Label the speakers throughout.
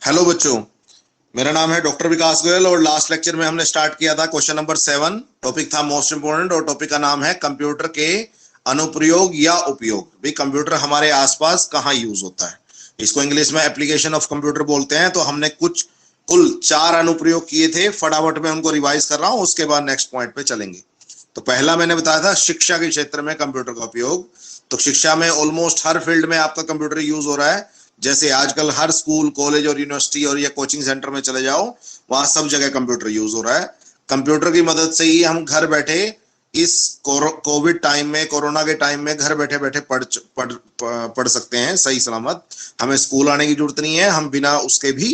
Speaker 1: Hello बच्चों, मेरा नाम है डॉक्टर विकास गोयल और लास्ट लेक्चर में हमने स्टार्ट किया था क्वेश्चन नंबर 7। टॉपिक था मोस्ट इंपोर्टेंट और टॉपिक का नाम है कंप्यूटर के अनुप्रयोग या उपयोग। भाई कंप्यूटर हमारे आसपास कहाँ यूज होता है, इसको इंग्लिश में एप्लीकेशन ऑफ कंप्यूटर बोलते हैं। तो हमने कुल 4 अनुप्रयोग किए थे, फटाफट में उनको रिवाइज कर रहा हूँ, उसके बाद नेक्स्ट पॉइंट पे चलेंगे। तो पहला मैंने बताया था शिक्षा के क्षेत्र में कंप्यूटर का उपयोग। तो शिक्षा में ऑलमोस्ट हर फील्ड में आपका कंप्यूटर यूज हो रहा है। जैसे आजकल हर स्कूल, कॉलेज और यूनिवर्सिटी और या कोचिंग सेंटर में चले जाओ, वहां सब जगह कंप्यूटर यूज हो रहा है। कंप्यूटर की मदद से ही हम घर बैठे इस कोविड टाइम में, कोरोना के टाइम में घर बैठे बैठे पढ़ सकते हैं सही सलामत। हमें स्कूल आने की जरूरत नहीं है, हम बिना उसके भी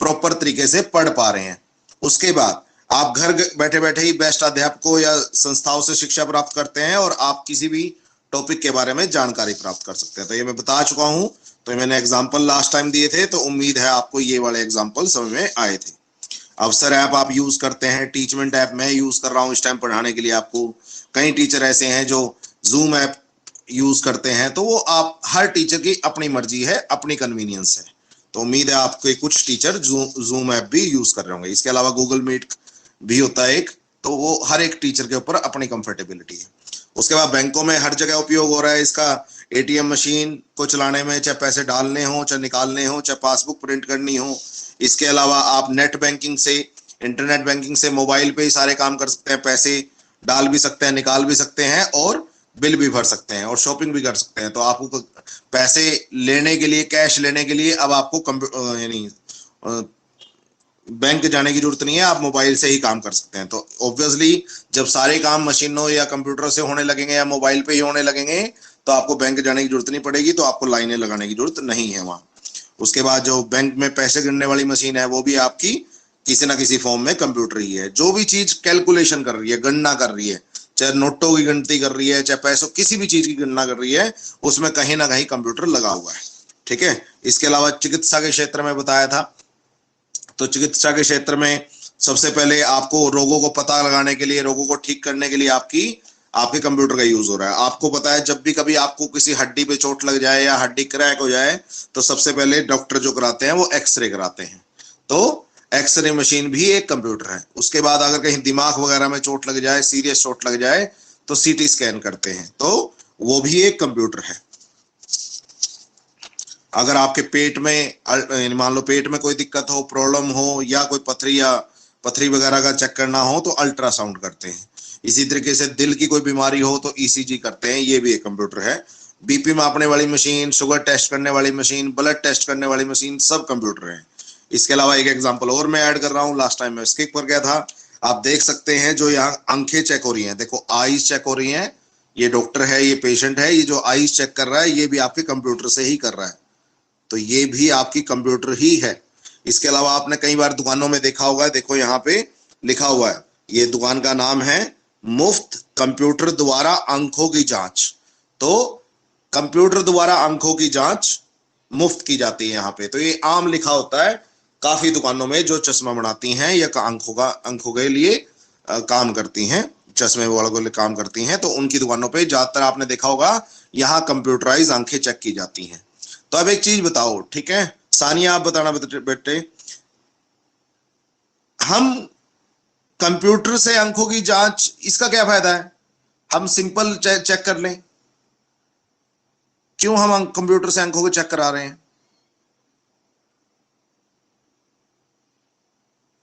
Speaker 1: प्रॉपर तरीके से पढ़ पा रहे हैं। उसके बाद आप घर बैठे बैठे ही बेस्ट अध्यापकों या संस्थाओं से शिक्षा प्राप्त करते हैं और आप किसी भी टॉपिक के बारे में जानकारी प्राप्त कर सकते हैं। तो ये मैं बता चुका हूं, तो मैंने एग्जाम्पल लास्ट टाइम दिए थे, तो उम्मीद है आपको ये वाले एग्जाम्पल समझ में आए थे। अवसर ऐप आप यूज करते हैं, टीचमेंट ऐप मैं यूज कर रहा हूं इस टाइम पढ़ाने के लिए आपको। कई टीचर ऐसे हैं जो जूम ऐप यूज करते हैं, तो वो आप हर टीचर की अपनी मर्जी है, अपनी कन्वीनियंस है। तो उम्मीद है आपके कुछ टीचर जूम ऐप भी यूज कर रहे होंगे। इसके अलावा गूगल मीट भी होता है एक, तो वो हर एक टीचर के ऊपर अपनी कंफर्टेबिलिटी है। उसके बाद बैंकों में हर जगह उपयोग हो रहा है इसका। एटीएम मशीन को चलाने में, चाहे पैसे डालने हो, चाहे निकालने हो, चाहे पासबुक प्रिंट करनी हो। इसके अलावा आप नेट बैंकिंग से, इंटरनेट बैंकिंग से मोबाइल पे ही सारे काम कर सकते हैं। पैसे डाल भी सकते हैं, निकाल भी सकते हैं और बिल भी भर सकते हैं और शॉपिंग भी कर सकते हैं। तो आपको पैसे लेने के लिए, कैश लेने के लिए अब आपको यानी बैंक जाने की जरूरत नहीं है, आप मोबाइल से ही काम कर सकते हैं। तो ऑब्वियसली जब सारे काम मशीनों या कंप्यूटर से होने लगेंगे या मोबाइल पे ही होने लगेंगे, तो आपको बैंक जाने की जरूरत नहीं पड़ेगी, तो आपको लाइनें लगाने की जरूरत नहीं है वहां। उसके बाद जो बैंक में पैसे गिनने वाली मशीन है, वो भी आपकी किसी ना किसी फॉर्म में कंप्यूटर ही है। जो भी चीज कैलकुलेशन कर रही है, गणना कर रही है, चाहे नोटों की गिनती कर रही है, चाहे पैसों, किसी भी चीज की गणना कर रही है, उसमें कहीं ना कहीं कंप्यूटर लगा हुआ है। ठीक है। इसके अलावा चिकित्सा के क्षेत्र में बताया था, तो चिकित्सा के क्षेत्र में सबसे पहले आपको रोगों को पता लगाने के लिए, रोगों को ठीक करने के लिए आपके कंप्यूटर का यूज हो रहा है। आपको पता है जब भी कभी आपको किसी हड्डी पे चोट लग जाए या हड्डी क्रैक हो जाए, तो सबसे पहले डॉक्टर जो कराते हैं वो एक्सरे कराते हैं। तो एक्सरे मशीन भी एक कंप्यूटर है। उसके बाद अगर कहीं दिमाग वगैरह में चोट लग जाए, सीरियस चोट लग जाए, तो सीटी स्कैन करते हैं, तो वो भी एक कंप्यूटर है। अगर आपके पेट में, मान लो पेट में कोई दिक्कत हो, प्रॉब्लम हो, या कोई पथरी वगैरह का चेक करना हो, तो अल्ट्रासाउंड करते हैं। इसी तरीके से दिल की कोई बीमारी हो तो ईसीजी करते हैं, ये भी एक कंप्यूटर है। बीपी मापने वाली मशीन, शुगर टेस्ट करने वाली मशीन, ब्लड टेस्ट करने वाली मशीन, सब कंप्यूटर है। इसके अलावा एक एग्जांपल और मैं ऐड कर रहा हूँ, लास्ट टाइम मैं स्किप कर गया था। आप देख सकते हैं जो यहाँ आंखें चेक हो रही हैं, देखो आईज चेक हो रही हैं। ये डॉक्टर है, ये पेशेंट है, ये जो आईज चेक कर रहा है, ये भी आपके कंप्यूटर से ही कर रहा है। तो ये भी आपकी कंप्यूटर ही है। इसके अलावा आपने कई बार दुकानों में देखा होगा, देखो यहाँ पे लिखा हुआ है, ये दुकान का नाम है मुफ्त कंप्यूटर द्वारा आंखों की जांच। तो कंप्यूटर द्वारा आंखों की जांच मुफ्त की जाती है यहाँ पे। तो ये आम लिखा होता है काफी दुकानों में जो चश्मा बनाती हैं या आंखों के लिए काम करती हैं, चश्मे वालों के लिए काम करती हैं, तो उनकी दुकानों पे ज्यादातर आपने देखा होगा यहाँ कंप्यूटराइज आंखें चेक की जाती हैं। तो अब एक चीज बताओ, ठीक है सानिया, आप बताना बेटे, हम कंप्यूटर से आंखों की जांच, इसका क्या फायदा है? हम सिंपल चेक कर लें, क्यों हम कंप्यूटर से आंखों को चेक करा रहे हैं?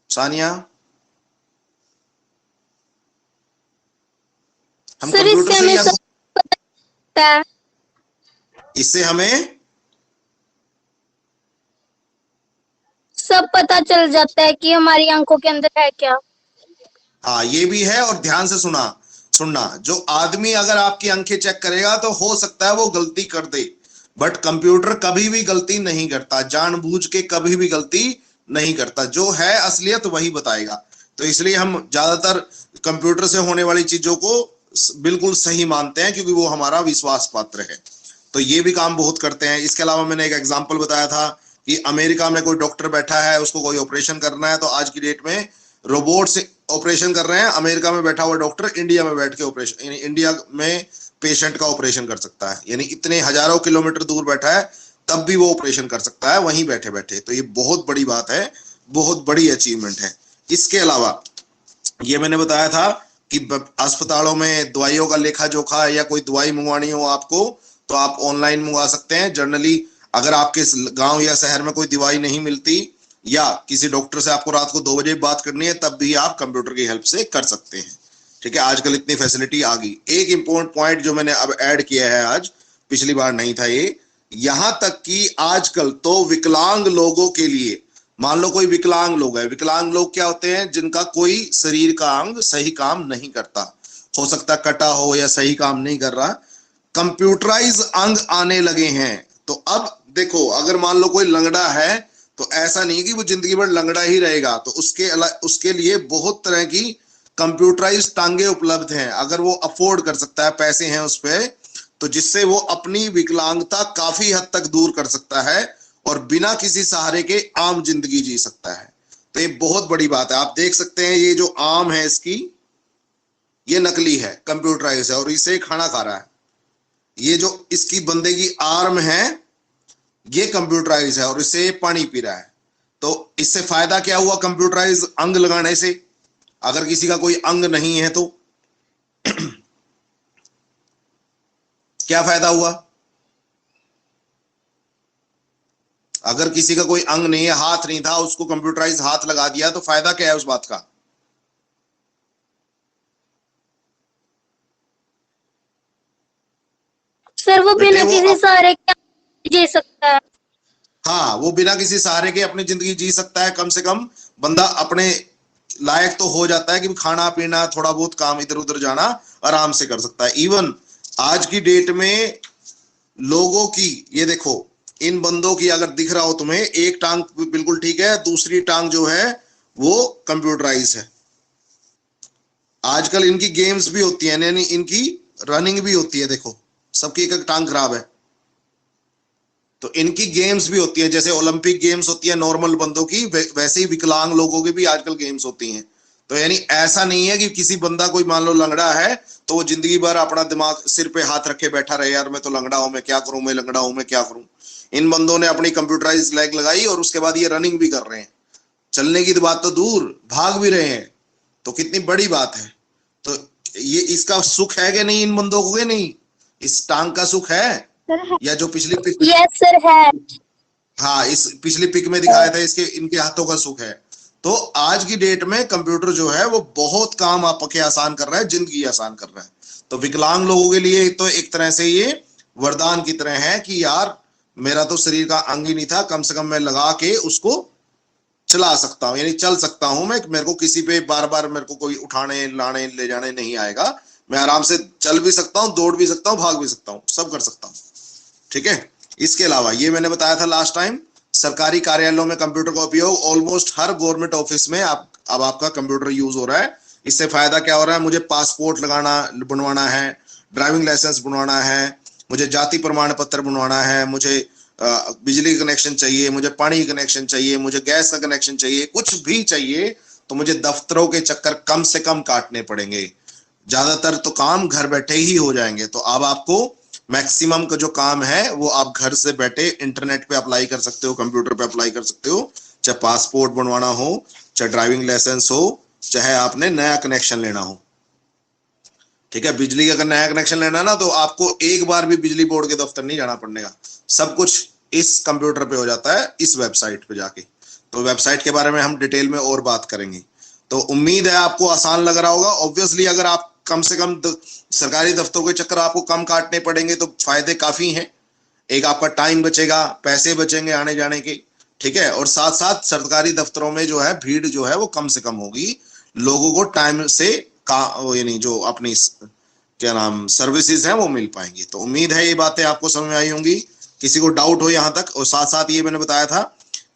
Speaker 1: सानिया, हम कंप्यूटर से इससे हमें
Speaker 2: सब पता चल जाता है कि हमारी आंखों के अंदर है क्या।
Speaker 1: हाँ ये भी है। और ध्यान से सुनना, जो आदमी अगर आपकी आंखें चेक करेगा तो हो सकता है वो गलती कर दे, बट कंप्यूटर कभी भी गलती नहीं करता, जानबूझ के कभी भी गलती नहीं करता। जो है असलियत वही बताएगा। तो इसलिए हम ज्यादातर कंप्यूटर से होने वाली चीजों को बिल्कुल सही मानते हैं, क्योंकि वो हमारा विश्वास पात्र है। तो ये भी काम बहुत करते हैं। इसके अलावा मैंने एक एग्जाम्पल बताया था कि अमेरिका में कोई डॉक्टर बैठा है, उसको कोई ऑपरेशन करना है, तो आज की डेट में रोबोट से ऑपरेशन कर रहे हैं। अमेरिका में बैठा हुआ डॉक्टर इंडिया में बैठ के ऑपरेशन, इंडिया में पेशेंट का ऑपरेशन कर सकता है। यानी इतने हजारों किलोमीटर दूर बैठा है, तब भी वो ऑपरेशन कर सकता है वहीं बैठे बैठे। तो ये बहुत बड़ी बात है, बहुत बड़ी अचीवमेंट है। इसके अलावा ये मैंने बताया था कि अस्पतालों में दवाइयों का लेखा जोखा या कोई दवाई मंगवानी हो आपको तो आप ऑनलाइन मंगवा सकते हैं। जनरली अगर आपके गांव या शहर में कोई दवाई नहीं मिलती या किसी डॉक्टर से आपको रात को 2 बजे बात करनी है तब भी आप कंप्यूटर की हेल्प से कर सकते हैं। ठीक है, आजकल इतनी फैसिलिटी आ गई। एक इंपॉर्टेंट पॉइंट जो मैंने अब ऐड किया है आज, पिछली बार नहीं था ये, यहां तक कि आजकल तो विकलांग लोगों के लिए, मान लो कोई विकलांग लोग है, विकलांग लोग क्या होते हैं, जिनका कोई शरीर का अंग सही काम नहीं करता, हो सकता कटा हो या सही काम नहीं कर रहा, कंप्यूटराइज अंग आने लगे हैं। तो अब देखो, अगर मान लो कोई लंगड़ा है तो ऐसा नहीं कि वो जिंदगी भर लंगड़ा ही रहेगा, तो उसके लिए बहुत तरह की कंप्यूटराइज टांगे उपलब्ध हैं। अगर वो अफोर्ड कर सकता है, पैसे हैं उस पे, तो जिससे वो अपनी विकलांगता काफी हद तक दूर कर सकता है और बिना किसी सहारे के आम जिंदगी जी सकता है। तो ये बहुत बड़ी बात है। आप देख सकते हैं ये जो आम है इसकी, ये नकली है, कंप्यूटराइज है और इसे खाना खा रहा है। ये जो इसकी बंदे की आर्म है ये कंप्यूटराइज है और इससे पानी पी रहा है। तो इससे फायदा क्या हुआ कंप्यूटराइज अंग लगाने से? अगर किसी का कोई अंग नहीं है तो क्या फायदा हुआ? अगर किसी का कोई अंग नहीं है, हाथ नहीं था, उसको कंप्यूटराइज हाथ लगा दिया तो फायदा क्या है उस बात का?
Speaker 2: सर वो
Speaker 1: बेटे
Speaker 2: बिना
Speaker 1: वो
Speaker 2: किसी सहारे के जी सकता है।
Speaker 1: हाँ, वो बिना किसी सहारे के अपनी जिंदगी जी सकता है। कम से कम बंदा अपने लायक तो हो जाता है कि खाना पीना, थोड़ा बहुत काम इधर उधर जाना आराम से कर सकता है। इवन आज की डेट में लोगों की, ये देखो, इन बंदों की अगर दिख रहा हो तुम्हें, एक टांग बिल्कुल ठीक है, दूसरी टांग जो है वो कंप्यूटराइज है। आजकल इनकी गेम्स भी होती है, यानी इनकी रनिंग भी होती है। देखो, सबकी एक एक टांग खराब है तो इनकी गेम्स भी होती है। जैसे ओलंपिक गेम्स होती है नॉर्मल बंदों की, वैसे ही विकलांग लोगों की भी आजकल गेम्स होती हैं। तो यानी ऐसा नहीं है कि किसी बंदा कोई मान लो लंगड़ा है तो वो जिंदगी भर अपना दिमाग सिर पे हाथ रखे बैठा रहे, यार मैं तो लंगड़ा हूं, मैं क्या करूं, मैं लंगड़ा हूं, मैं क्या करूं। इन बंदों ने अपनी कंप्यूटराइज लेग लगाई और उसके बाद ये रनिंग भी कर रहे हैं। चलने की बात तो दूर, भाग भी रहे हैं। तो कितनी बड़ी बात है। तो ये इसका सुख है कि नहीं इन बंदों को? कि नहीं, इस टांग का सुख है? या जो पिछली पिक,
Speaker 2: यस सर है।
Speaker 1: हाँ, इस पिछली पिक में दिखाया था इसके, इनके हाथों का सुख है। तो आज की डेट में कंप्यूटर जो है वो बहुत काम आपके आसान कर रहा है, जिंदगी आसान कर रहा है। तो विकलांग लोगों के लिए तो एक तरह से ये वरदान की तरह है कि यार मेरा तो शरीर का अंग ही नहीं था, कम से कम मैं लगा के उसको चला सकता हूँ, यानी चल सकता हूं मैं। मेरे को किसी पे बार बार मेरे को कोई उठाने लाने ले जाने नहीं आएगा। मैं आराम से चल भी सकता हूँ, दौड़ भी सकता हूँ, भाग भी सकता हूँ, सब कर सकता हूँ। ठीक है। इसके अलावा ये मैंने बताया था लास्ट टाइम, सरकारी कार्यालयों में कंप्यूटर का उपयोग ऑलमोस्ट हर गवर्नमेंट ऑफिस में अब आपका कंप्यूटर यूज हो रहा है। इससे फायदा क्या हो रहा है? मुझे पासपोर्ट बनवाना है, ड्राइविंग लाइसेंस बनवाना है, मुझे जाति प्रमाण पत्र बनवाना है, मुझे बिजली कनेक्शन चाहिए, मुझे पानी कनेक्शन चाहिए, मुझे गैस का कनेक्शन चाहिए, कुछ भी चाहिए तो मुझे दफ्तरों के चक्कर कम से कम काटने पड़ेंगे। ज्यादातर तो काम घर बैठे ही हो जाएंगे। तो अब आपको मैक्सिमम का जो काम है वो आप घर से बैठे इंटरनेट पे अप्लाई कर सकते हो, कंप्यूटर पे अप्लाई कर सकते हो। चाहे पासपोर्ट बनवाना हो, चाहे ड्राइविंग लाइसेंस हो, चाहे आपने नया कनेक्शन लेना हो। ठीक है, बिजली का अगर नया कनेक्शन लेना ना तो आपको एक बार भी बिजली बोर्ड के दफ्तर नहीं जाना पड़ेगा। सब कुछ इस कंप्यूटर पे हो जाता है, इस वेबसाइट पे जाके। तो वेबसाइट के बारे में हम डिटेल में और बात करेंगे। तो उम्मीद है आपको आसान लग रहा होगा। ऑब्वियसली अगर आप कम से कम सरकारी दफ्तरों के चक्कर आपको कम काटने पड़ेंगे तो फायदे काफी हैं। एक आपका टाइम बचेगा, पैसे बचेंगे आने जाने के। ठीक है, और साथ साथ सरकारी दफ्तरों में जो है भीड़ जो है वो कम से कम होगी, लोगों को टाइम से यानी जो अपनी क्या नाम सर्विसेज हैं वो मिल पाएंगी। तो उम्मीद है ये बातें आपको समझ में आई होंगी। किसी को डाउट हो यहाँ तक? और साथ साथ ये मैंने बताया था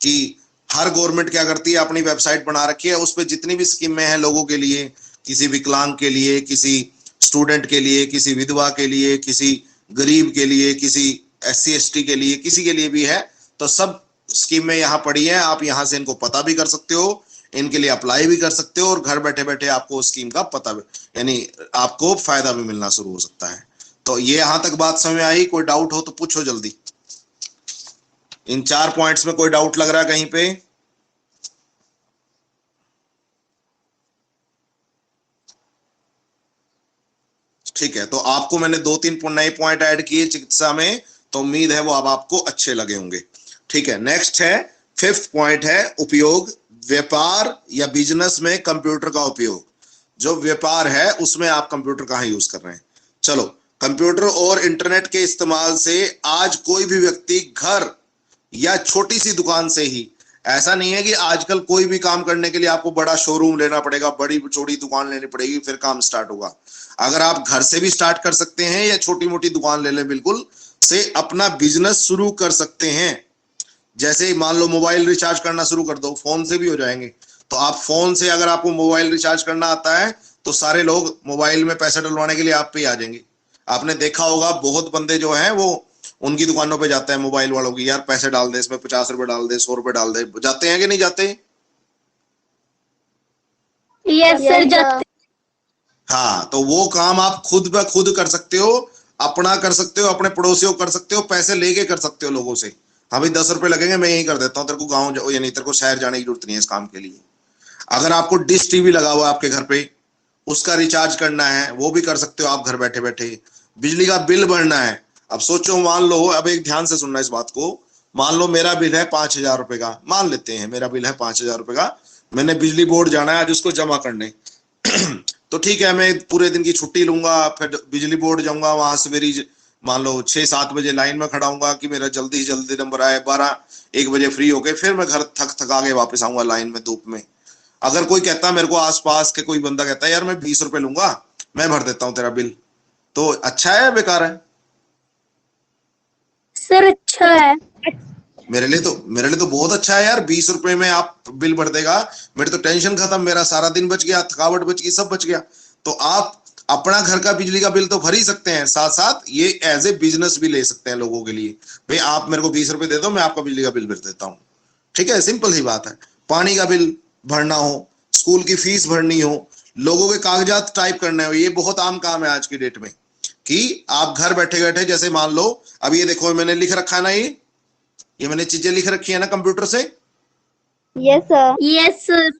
Speaker 1: कि हर गवर्नमेंट क्या करती है, अपनी वेबसाइट बना रखी है, उस पर जितनी भी स्कीमें हैं लोगों के लिए, किसी विकलांग के लिए, किसी स्टूडेंट के लिए, किसी विधवा के लिए, किसी गरीब के लिए, किसी SC ST के लिए, किसी के लिए भी है, तो सब स्कीमें यहाँ पड़ी हैं। आप यहाँ से इनको पता भी कर सकते हो, इनके लिए अप्लाई भी कर सकते हो और घर बैठे बैठे आपको स्कीम का पता भी, यानी आपको फायदा भी मिलना शुरू हो सकता है। तो ये यहाँ तक बात समझ में आई? कोई डाउट हो तो पूछो जल्दी। इन 4 पॉइंट्स में कोई डाउट लग रहा है कहीं पे? ठीक है, तो आपको मैंने 2-3 नए पॉइंट ऐड किए चिकित्सा में, तो उम्मीद है वो अब आपको अच्छे लगे होंगे। ठीक है, नेक्स्ट है 5th पॉइंट है उपयोग। व्यापार या बिजनेस में कंप्यूटर का उपयोग। जो व्यापार है उसमें आप कंप्यूटर कहाँ यूज कर रहे हैं? चलो, कंप्यूटर और इंटरनेट के इस्तेमाल से आज कोई भी व्यक्ति घर या छोटी सी दुकान से ही, ऐसा नहीं है कि आजकल कोई भी काम करने के लिए आपको बड़ा शोरूम लेना पड़ेगा, बड़ी चौड़ी दुकान लेनी पड़ेगी फिर काम स्टार्ट होगा। अगर आप घर से भी स्टार्ट कर सकते हैं या छोटी मोटी दुकान ले लें, बिल्कुल से अपना बिजनेस शुरू कर सकते हैं। जैसे मान लो मोबाइल रिचार्ज करना शुरू कर दो, फोन से भी हो जाएंगे। तो आप फोन से अगर आपको मोबाइल रिचार्ज करना आता है तो सारे लोग मोबाइल में पैसे डलवाने के लिए आप पे आ जाएंगे। आपने देखा होगा बहुत बंदे जो हैं वो उनकी दुकानों पे जाते हैं मोबाइल वालों की, यार पैसे डाल दे, इसमें 50 रुपए डाल दे, 100 रुपए डाल दे। जाते हैं कि नहीं जाते?
Speaker 2: यस सर, जाते।
Speaker 1: हाँ, तो वो काम आप खुद ब खुद कर सकते हो, अपना कर सकते हो, अपने पड़ोसियों कर सकते हो, पैसे लेके कर सकते हो लोगों से। हाँ भाई 10 रुपए लगेंगे, मैं यही कर देता हूँ, तेरे को गाँव यानी तेरे को शहर जाने की जरूरत नहीं है इस काम के लिए। अगर आपको डिश टीवी लगा हुआ है आपके घर पे, उसका रिचार्ज करना है, वो भी कर सकते हो आप घर बैठे बैठे। बिजली का बिल भरना है, अब सोचो, मान लो, अब एक ध्यान से सुनना इस बात को, मान लो मेरा बिल है 5,000 रुपए का, मान लेते हैं मेरा बिल है 5,000 रुपए का, मैंने बिजली बोर्ड जाना है आज उसको जमा करने। तो ठीक है, मैं पूरे दिन की छुट्टी लूंगा, फिर बिजली बोर्ड जाऊंगा, वहां से मेरी मान लो 6-7 बजे लाइन में खड़ा हूंगा कि मेरा जल्दी से जल्दी नंबर आए, 12-1 बजे फ्री होके फिर मैं घर थक थका के वापस आऊंगा लाइन में धूप में। अगर कोई कहता है मेरे को, आसपास के कोई बंदा कहता है यार मैं 20 रुपए लूंगा, मैं भर देता हूँ तेरा बिल, तो अच्छा है बेकार है?
Speaker 2: सर अच्छा है।
Speaker 1: मेरे लिए तो बहुत अच्छा है यार। 20 रुपए में आप बिल भर देगा, मेरी तो टेंशन खत्म, मेरा सारा दिन बच गया, थकावट बच गई, सब बच गया। तो आप अपना घर का बिजली का बिल तो भर ही सकते हैं, साथ साथ ये एज ए बिजनेस भी ले सकते हैं लोगों के लिए। भाई आप मेरे को 20 रुपए दे दो, मैं आपका बिजली का बिल भर देता हूँ। ठीक है, सिंपल ही बात है। पानी का बिल भरना हो, स्कूल की फीस भरनी हो, लोगों के कागजात टाइप करने हो, ये बहुत आम काम है आज की डेट में कि आप घर बैठे बैठे, जैसे मान लो अब ये देखो मैंने लिख रखा है ना, ये मैंने चीजें लिख रखी है ना कंप्यूटर से।
Speaker 2: Yes sir. Yes sir.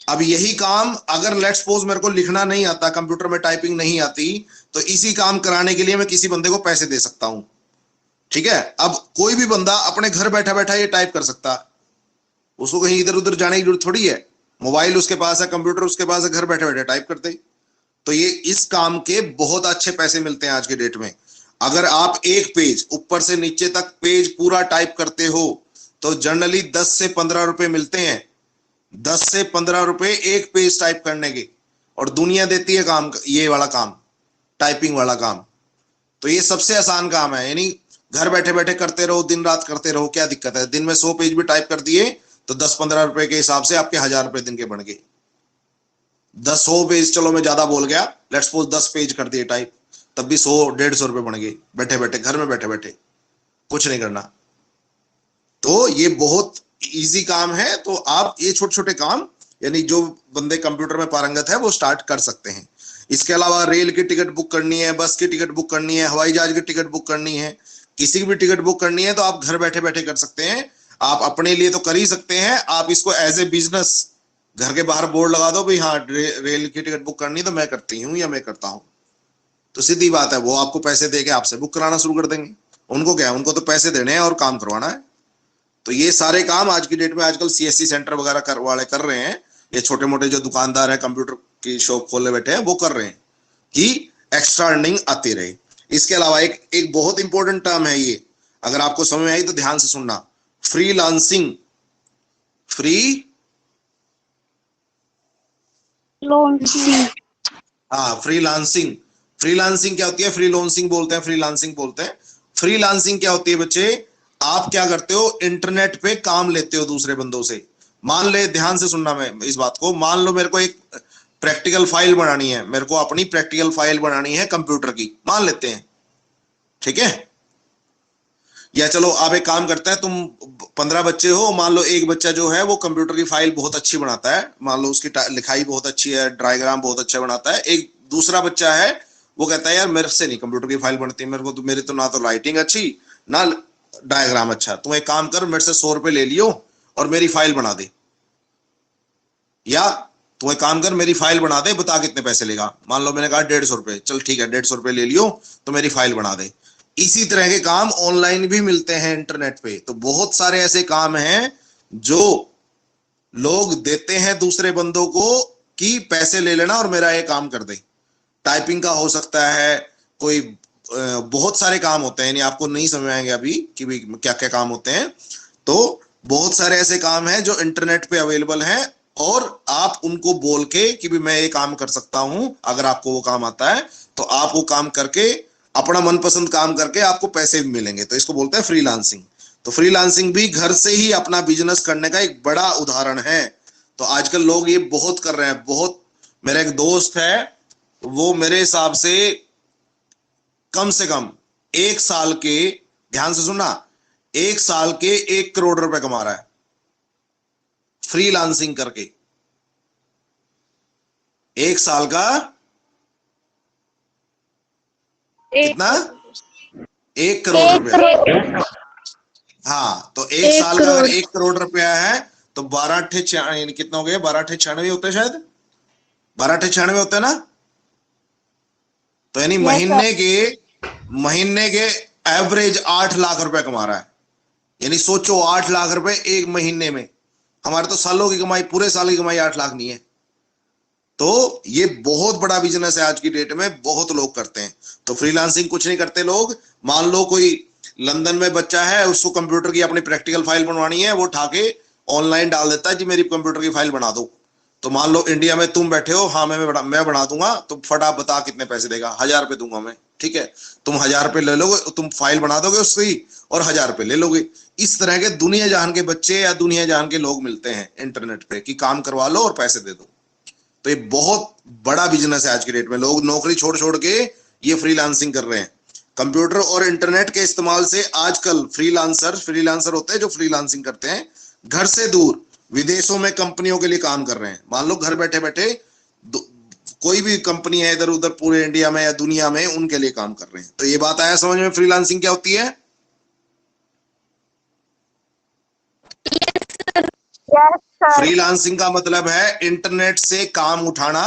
Speaker 1: अब यही काम अगर लेट्स सपोज मेरे को लिखना नहीं आता, कंप्यूटर में टाइपिंग नहीं आती, तो इसी काम कराने के लिए मैं किसी बंदे को पैसे दे सकता हूं। ठीक है, अब कोई भी बंदा अपने घर बैठा बैठा ये टाइप कर सकता, उसको कहीं इधर उधर जाने की जरूरत थोड़ी है। मोबाइल उसके पास है, कंप्यूटर उसके पास है, घर बैठे बैठे टाइप करते। तो ये इस काम के बहुत अच्छे पैसे मिलते हैं आज के डेट में। अगर आप एक पेज ऊपर से नीचे तक पेज पूरा टाइप करते हो तो जनरली 10 से 15 रुपए मिलते हैं। 10 से 15 रुपए एक पेज टाइप करने के, और दुनिया देती है काम, ये वाला काम, टाइपिंग वाला काम। तो ये सबसे आसान काम है, यानी घर बैठे बैठे करते रहो, दिन रात करते रहो, क्या दिक्कत है? दिन में 100 पेज भी टाइप कर दिए तो 10-15 रुपए के हिसाब से आपके 1000 रुपए दिन के बन गए। 100 पेज, चलो मैं ज्यादा बोल गया, लेट्स सपोज 10 पेज कर दिए टाइप, तब भी 100-150 रुपए बन गए, बैठे बैठे घर में बैठे बैठे, कुछ नहीं करना। तो ये बहुत इजी काम है। तो आप ये छोटे छोटे काम, यानी जो बंदे कंप्यूटर में पारंगत है वो स्टार्ट कर सकते हैं। इसके अलावा रेल की टिकट बुक करनी है, बस की टिकट बुक करनी है, हवाई जहाज की टिकट बुक करनी है, किसी की भी टिकट बुक करनी है तो आप घर बैठे बैठे कर सकते हैं। आप अपने लिए तो कर ही सकते हैं, आप इसको एज ए बिजनेस घर के बाहर बोर्ड लगा दो, भाई हाँ रेल की टिकट बुक करनी है तो मैं करती हूँ या मैं करता हूँ, तो सीधी बात है वो आपको पैसे देके आपसे बुक कराना शुरू कर देंगे। उनको क्या है, उनको तो पैसे देने हैं और काम करवाना है। तो ये सारे काम आज की डेट में आजकल सीएससी सेंटर वगैरह वाले कर रहे हैं, ये छोटे मोटे जो दुकानदार है कंप्यूटर की शॉप खोले बैठे हैं वो कर रहे हैं कि एक्स्ट्रा अर्निंग आती रहे। इसके अलावा एक बहुत इंपॉर्टेंट टर्म है ये, अगर आपको समझ में आई तो ध्यान से सुनना, फ्रीलांसिंग। फ्रीलांसिंग। फ्रीलांसिंग क्या होती है? फ्रीलांसिंग बोलते हैं, फ्रीलांसिंग बोलते हैं। फ्रीलांसिंग क्या होती है बच्चे? आप क्या करते हो, इंटरनेट पे काम लेते हो दूसरे बंदों से। मान ले, ध्यान से सुनना मैं इस बात को, मान लो मेरे को एक प्रैक्टिकल फाइल बनानी है, मेरे को अपनी प्रैक्टिकल फाइल बनानी है कंप्यूटर की, मान लेते हैं, ठीक है? या चलो आप एक काम करते हैं, तुम 15 बच्चे हो, मान लो एक बच्चा जो है वो कंप्यूटर की फाइल बहुत अच्छी बनाता है, मान लो उसकी लिखाई बहुत अच्छी है, डायग्राम बहुत अच्छा बनाता है। एक दूसरा बच्चा है वो कहता है यार मेरे से नहीं कंप्यूटर की फाइल बनती, मेरे को तो, मेरी तो ना तो राइटिंग अच्छी, ना डायग्राम। अच्छा, तुम एक काम कर, मेरे से 100 रुपए ले लियो और मेरी फाइल बना दे, या तू एक काम कर, मेरी फाइल बना दे, बता कितने पैसे लेगा। मान लो मैंने कहा 150 रुपए, चल ठीक है 150 रुपए ले लियो तो मेरी फाइल बना दे। इसी तरह के काम ऑनलाइन भी मिलते हैं इंटरनेट पे। तो बहुत सारे ऐसे काम हैं जो लोग देते हैं दूसरे बंदों को कि पैसे ले लेना और मेरा ये काम कर दे। टाइपिंग का हो सकता है, कोई बहुत सारे काम होते हैं, यानी आपको नहीं समझ आएंगे अभी कि भी क्या क्या काम होते हैं। तो बहुत सारे ऐसे काम हैं जो इंटरनेट पे अवेलेबल हैं, और आप उनको बोल के कि भी मैं ये काम कर सकता हूं, अगर आपको वो काम आता है तो आप वो काम करके, अपना मनपसंद काम करके आपको पैसे भी मिलेंगे। तो इसको बोलते हैं फ्रीलांसिंग। तो फ्रीलांसिंग भी घर से ही अपना बिजनेस करने का एक बड़ा उदाहरण है। तो आजकल लोग ये बहुत कर रहे हैं। बहुत, मेरा एक दोस्त है, वो मेरे हिसाब से कम 1 साल के, ध्यान से सुनना, 1 साल के 1 करोड़ रुपए कमा रहा है फ्रीलांसिंग करके। 1 साल का कितना? 1 करोड़ रुपया। हाँ, तो 1 साल का अगर 1 करोड़ रुपया है तो 12 अट्ठे कितना हो गया? 12 अट्ठे 96 होते हैं शायद, 12 अट्ठे 96 होते हैं ना। तो यानी महीने के एवरेज 8 लाख रुपए कमा रहा है। यानी सोचो 8 लाख रुपए एक महीने में। हमारे तो सालों की कमाई, पूरे साल की कमाई 8 लाख नहीं है। तो ये बहुत बड़ा बिजनेस है आज की डेट में, बहुत लोग करते हैं। तो फ्रीलांसिंग कुछ नहीं करते लोग। मान लो कोई लंदन में बच्चा है, उसको कंप्यूटर की अपनी प्रैक्टिकल फाइल बनवानी है, वो उठा के ऑनलाइन डाल देता है कि मेरी कंप्यूटर की फाइल बना दो। तो मान लो इंडिया में तुम बैठे हो, हाँ मैं बना दूंगा, तो फटा बता कितने पैसे देगा? 1000 रुपए दूंगा मैं, ठीक है। तुम 1000 रुपए ले लोगे, तुम फाइल बना दोगे उसकी और 1000 रुपए ले लोगे। इस तरह के दुनिया जहान के बच्चे या दुनिया जहान के लोग मिलते हैं इंटरनेट पे कि काम करवा लो और पैसे दे दो। तो ये बहुत बड़ा बिजनेस है आज की डेट में। लोग नौकरी छोड़ छोड़ के ये फ्रीलांसिंग कर रहे हैं। कंप्यूटर और इंटरनेट के इस्तेमाल से आजकल फ्रीलांसर होते हैं जो फ्रीलांसिंग करते हैं घर से दूर, विदेशों में कंपनियों के लिए काम कर रहे हैं। मान लो घर बैठे बैठे कोई भी कंपनी है इधर उधर पूरे इंडिया में या दुनिया में, उनके लिए काम कर रहे हैं। तो ये बात आया समझ में, फ्रीलांसिंग क्या होती है? फ्रीलांसिंग का मतलब है इंटरनेट से काम उठाना,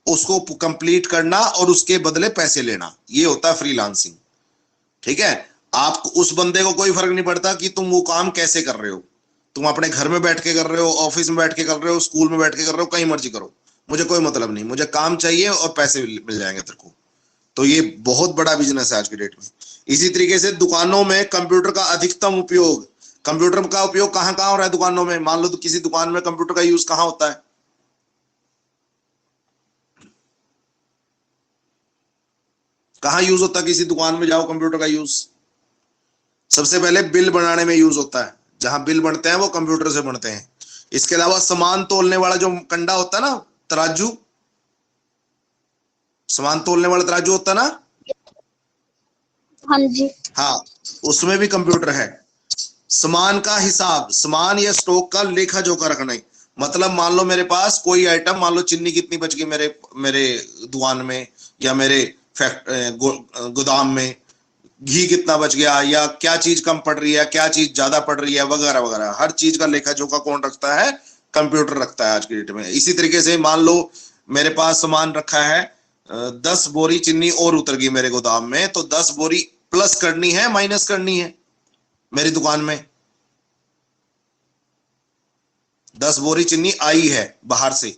Speaker 1: उसको कंप्लीट करना और उसके बदले पैसे लेना। ये होता है फ्रीलांसिंग, ठीक है। आप उस बंदे को कोई फर्क नहीं पड़ता कि तुम वो काम कैसे कर रहे हो। तुम अपने घर में बैठ के कर रहे हो, ऑफिस में बैठ के कर रहे हो, स्कूल में बैठ के कर रहे हो, कहीं मर्जी करो, मुझे कोई मतलब नहीं। मुझे काम चाहिए और पैसे मिल जाएंगे तेरे को। तो ये बहुत बड़ा बिजनेस है आज की डेट में। इसी तरीके से दुकानों में कंप्यूटर का अधिकतम उपयोग, कंप्यूटर का उपयोग कहां कहां हो रहा है दुकानों में? मान लो तो किसी दुकान में कंप्यूटर का यूज कहां होता है? कहां यूज होता है? किसी दुकान में जाओ, कंप्यूटर का यूज सबसे पहले बिल बनाने में यूज होता है। जहां बिल बनते हैं वो कंप्यूटर से बनते हैं। इसके अलावा सामान तोलने वाला जो कंडा होता है ना, तराजू, सामान तोलने वाला तराजू होता है ना,
Speaker 2: हाँ जी।
Speaker 1: हाँ, उसमें भी कंप्यूटर है। सामान का हिसाब, सामान या स्टॉक का लेखा जोखा रखना है। मतलब मान लो मेरे पास कोई आइटम, मान लो चीनी कितनी बच गई मेरे दुकान में या मेरे गोदाम में, घी कितना बच गया, या क्या चीज कम पड़ रही है, क्या चीज ज्यादा पड़ रही है, वगैरह वगैरह। हर चीज का लेखा जोखा कौन रखता है? कंप्यूटर रखता है आज की डेट में। इसी तरीके से मान लो मेरे पास सामान रखा है, 10 बोरी चीनी और उतर गई मेरे गोदाम में, तो 10 बोरी प्लस करनी है माइनस करनी है मेरी दुकान में? 10 बोरी चीनी आई है बाहर से,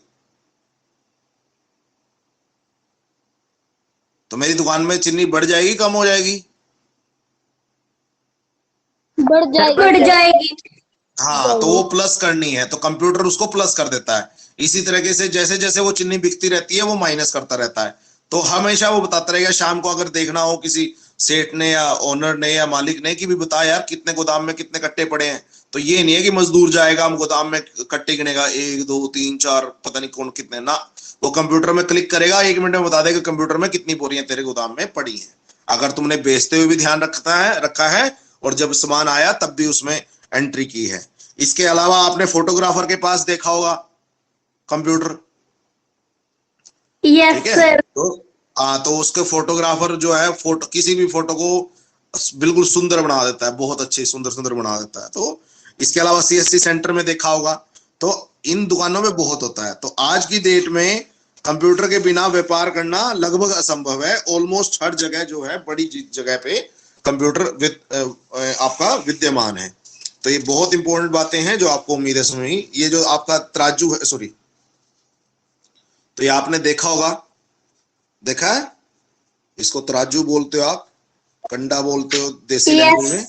Speaker 1: तो मेरी दुकान में चीनी बढ़ जाएगी कम हो जाएगी?
Speaker 2: बढ़ जाएगी।
Speaker 1: हाँ, तो वो प्लस करनी है, तो कंप्यूटर उसको प्लस कर देता है। इसी तरीके से जैसे जैसे वो चीनी बिकती रहती है वो माइनस करता रहता है। तो हमेशा वो बताता रहेगा। शाम को अगर देखना हो किसी सेठ ने या ओनर ने या मालिक ने कि भी बता यार कितने गोदाम में कितने कट्टे पड़े हैं, तो ये नहीं है कि मजदूर जाएगा हम गोदाम में कट्टे गिनेगा 1 2 3 4 पता नहीं कौन कितने ना। वो कंप्यूटर में क्लिक करेगा, 1 मिनट में बता देगा कंप्यूटर में कितनी बोरियां तेरे गोदाम में पड़ी है। अगर तुमने बेचते हुए भी ध्यान रखा है और जब सामान आया तब भी उसमें एंट्री की है। इसके अलावा आपने फोटोग्राफर के पास देखा होगा कंप्यूटर,
Speaker 2: यस
Speaker 1: ठीक है।
Speaker 2: सर।
Speaker 1: तो उसके फोटोग्राफर जो है, फोटो किसी भी फोटो को बिल्कुल सुंदर बना देता है, बहुत अच्छे सुंदर सुंदर बना देता है। तो इसके अलावा सीएससी सेंटर में देखा होगा, तो इन दुकानों में बहुत होता है। तो आज की डेट में कंप्यूटर के बिना व्यापार करना लगभग असंभव है। ऑलमोस्ट हर जगह जो है, बड़ी जगह पे कंप्यूटर आपका विद्यमान है। तो ये बहुत इंपॉर्टेंट बातें हैं जो आपको उम्मीद है समझी। ये जो आपका तराजू है, सॉरी, तो ये आपने देखा होगा, देखा है, इसको तराजू बोलते हो आप, कंडा बोलते हो देसी लैंग्वेज में।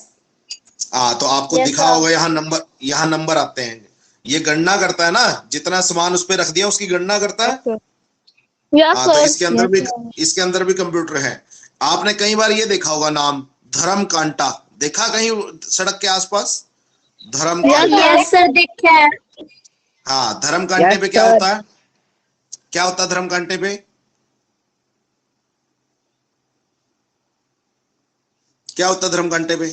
Speaker 1: हाँ, तो आपको दिखा होगा यहाँ नंबर आते हैं। ये गणना करता है ना, जितना सामान उस पर रख दिया उसकी गणना करता है। हाँ, तो इसके अंदर भी कंप्यूटर है। आपने कई बार ये देखा होगा नाम धर्म कांटा, देखा कहीं सड़क के आसपास धर्म कांटा?
Speaker 2: सर देखा है।
Speaker 1: हाँ, धर्म कांटे पे क्या होता है, क्या होता है धर्म कांटे पे? क्या होता है धर्म कांटे पे?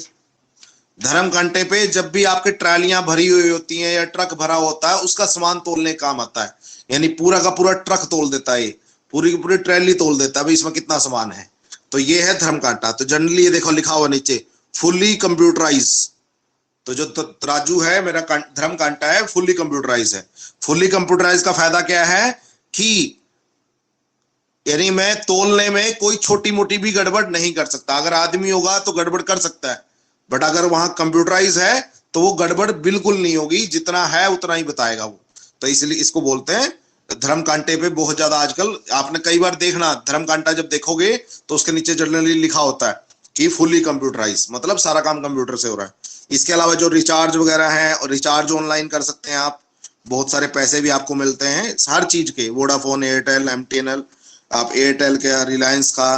Speaker 1: धर्म कांटे पे जब भी आपके ट्रालियां भरी हुई होती हैं या ट्रक भरा होता है, उसका सामान तोलने का काम आता है। यानी पूरा का पूरा ट्रक तोल देता है, पूरी की पूरी ट्रैली तोल देता है भाई इसमें कितना सामान है। तो ये है धर्म कांटा। तो जनरली ये देखो लिखा हुआ नीचे फुल्ली कंप्यूटराइज। तो जो तराजू है मेरा धर्म कांटा है, फुल्ली कंप्यूटराइज है। फुल्ली कंप्यूटराइज का फायदा क्या है कि यानी मैं तोलने में कोई छोटी मोटी भी गड़बड़ नहीं कर सकता। अगर आदमी होगा तो गड़बड़ कर सकता है, बट अगर वहां कंप्यूटराइज है तो वो गड़बड़ बिल्कुल नहीं होगी, जितना है उतना ही बताएगा वो। तो इसलिए इसको बोलते हैं धर्म कांटे पे बहुत ज्यादा आजकल आपने कई बार देखना, धर्म कांटा जब देखोगे तो उसके नीचे जनरली लिखा होता है कि फुल्ली कंप्यूटराइज, मतलब सारा काम कंप्यूटर से हो रहा है। इसके अलावा जो रिचार्ज वगैरह है, और रिचार्ज ऑनलाइन कर सकते हैं आप, बहुत सारे पैसे भी आपको मिलते हैं हर चीज के, वोडाफोन, एयरटेल, एमटीएनएल, आप एयरटेल का, रिलायंस का,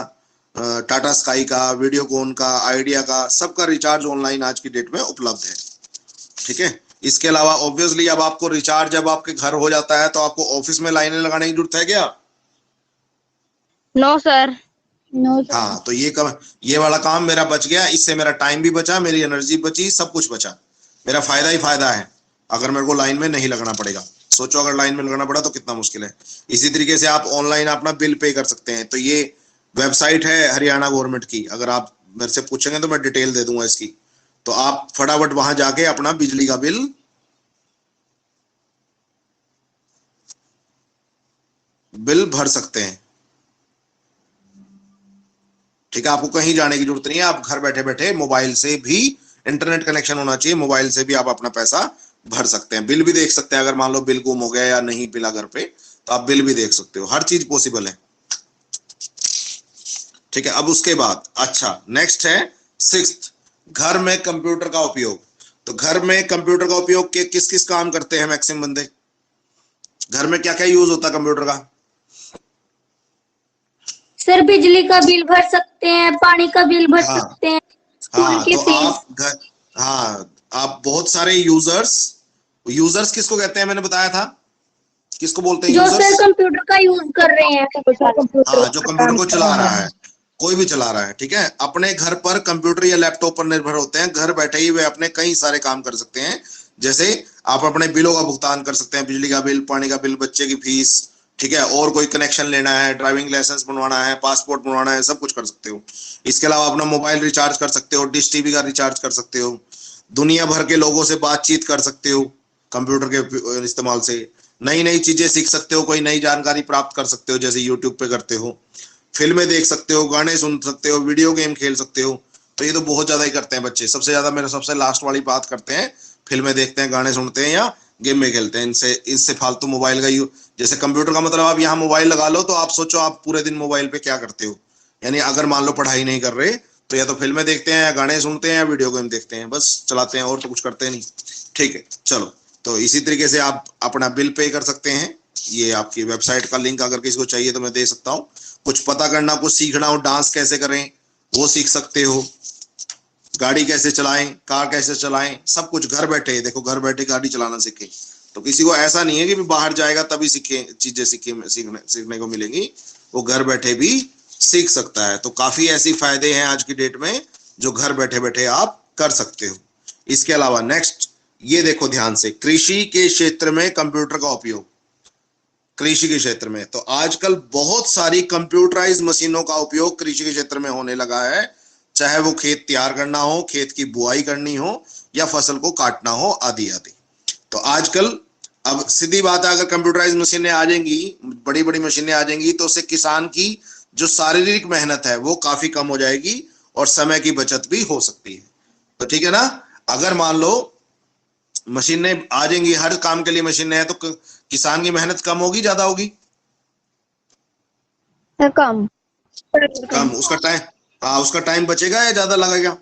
Speaker 1: टाटा स्काई का, वीडियोकॉन का, आइडिया का, सबका रिचार्ज ऑनलाइन आज की डेट में उपलब्ध है। ठीक है। इसके अलावा ऑब्वियसली अब आपको रिचार्ज जब आपके घर हो जाता है तो आपको ऑफिस में लाइनें लगाने की जरूरत है क्या?
Speaker 2: No sir.
Speaker 1: हाँ, तो ये वाला काम मेरा बच गया, इससे मेरा टाइम भी बचा, मेरी एनर्जी बची, सब कुछ बचा। मेरा फायदा ही फायदा है अगर मेरे को लाइन में नहीं लगना पड़ेगा। सोचो अगर लाइन में लगना पड़ा तो कितना मुश्किल है। इसी तरीके से आप ऑनलाइन अपना बिल पे कर सकते हैं। तो ये वेबसाइट है हरियाणा गवर्नमेंट की, अगर आप मेरे से पूछेंगे तो मैं डिटेल दे दूंगा इसकी। तो आप फटाफट वहां जाके अपना बिजली का बिल भर सकते हैं। ठीक है, आपको कहीं जाने की जरूरत नहीं है, आप घर बैठे बैठे मोबाइल से भी, इंटरनेट कनेक्शन होना चाहिए, मोबाइल से भी आप अपना पैसा भर सकते हैं। बिल भी देख सकते हैं, अगर मान लो बिल गुम हो गया या नहीं मिला घर पे तो आप बिल भी देख सकते हो। हर चीज पॉसिबल है। ठीक है, अब उसके बाद अच्छा नेक्स्ट है 6th, घर में कंप्यूटर का उपयोग। तो घर में कंप्यूटर का उपयोग के किस किस काम करते हैं मैक्सिमम बंदे? घर में क्या क्या यूज होता है कंप्यूटर का?
Speaker 2: सर बिजली का बिल भर सकते हैं, पानी का बिल भर सकते हैं, स्कूल की
Speaker 1: तो
Speaker 2: फीस।
Speaker 1: आप घर, आप बहुत सारे यूजर्स किसको कहते हैं मैंने बताया था, किसको बोलते हैं
Speaker 2: जो
Speaker 1: यूजर्स?
Speaker 2: सर कंप्यूटर का यूज कर रहे हैं।
Speaker 1: हाँ, जो कंप्यूटर को चला रहा है, कोई भी चला रहा है। ठीक है, अपने घर पर कंप्यूटर या लैपटॉप पर निर्भर होते हैं। घर बैठे ही वे अपने कई सारे काम कर सकते हैं। जैसे आप अपने बिलों का भुगतान कर सकते हैं, बिजली का बिल, पानी का बिल, बच्चे की फीस, ठीक है, और कोई कनेक्शन लेना है, ड्राइविंग लाइसेंस बनवाना है, पासपोर्ट बनवाना है, सब कुछ कर सकते हो। इसके अलावा अपना मोबाइल रिचार्ज कर सकते हो, डिश टीवी का रिचार्ज कर सकते हो, दुनिया भर के लोगों से बातचीत कर सकते हो कंप्यूटर के इस्तेमाल से, नई नई चीजें सीख सकते हो, कोई नई जानकारी प्राप्त कर सकते हो जैसे यूट्यूब पे करते हो, फिल्में देख सकते हो, गाने सुन सकते हो, वीडियो गेम खेल सकते हो। तो ये तो बहुत ज्यादा ही करते हैं बच्चे, सबसे ज्यादा मेरा सबसे लास्ट वाली बात करते हैं, फिल्में देखते हैं, गाने सुनते हैं या गेम में खेलते हैं। इससे फालतू मोबाइल का यूज, जैसे कंप्यूटर का मतलब आप यहाँ मोबाइल लगा लो तो आप सोचो आप पूरे दिन मोबाइल पे क्या करते हो। यानी अगर मान लो पढ़ाई नहीं कर रहे तो या तो फिल्में देखते हैं, या गाने सुनते हैं, या वीडियो गेम देखते हैं, बस चलाते हैं, और तो कुछ करते नहीं। ठीक है, चलो, तो इसी तरीके से आप अपना बिल पे कर सकते हैं। ये आपकी वेबसाइट का लिंक अगर किसी को चाहिए तो मैं दे सकता हूँ। कुछ पता करना, कुछ सीखना हो, डांस कैसे करें वो सीख सकते हो, गाड़ी कैसे चलाएं, कार कैसे चलाएं, सब कुछ घर बैठे। देखो घर बैठे गाड़ी चलाना सीखे, तो किसी को ऐसा नहीं है कि बाहर जाएगा तभी सीखे, चीजें सीखने को मिलेंगी, वो घर बैठे भी सीख सकता है। तो काफी ऐसी फायदे हैं आज की डेट में जो घर बैठे बैठे आप कर सकते हो। इसके अलावा नेक्स्ट ये देखो ध्यान से, कृषि के क्षेत्र में कंप्यूटर का उपयोग। कृषि के क्षेत्र में तो आजकल बहुत सारी कंप्यूटराइज मशीनों का उपयोग कृषि के क्षेत्र में होने लगा है। चाहे वो खेत तैयार करना हो, खेत की बुआई करनी हो या फसल को काटना हो, आदि आदि। तो आजकल अब सीधी बात है, अगर कंप्यूटराइज मशीनें आ जाएंगी, बड़ी बड़ी मशीनें आ जाएंगी, तो उससे किसान की जो शारीरिक मेहनत है वो काफी कम हो जाएगी और समय की बचत भी हो सकती है। तो ठीक है ना, अगर मान लो मशीनें आ जाएंगी, हर काम के लिए मशीनें हैं, तो किसान की मेहनत कम होगी ज्यादा होगी?
Speaker 2: कम।
Speaker 1: कम। उसका टाइम, हाँ उसका टाइम बचेगा या ज्यादा लगेगा?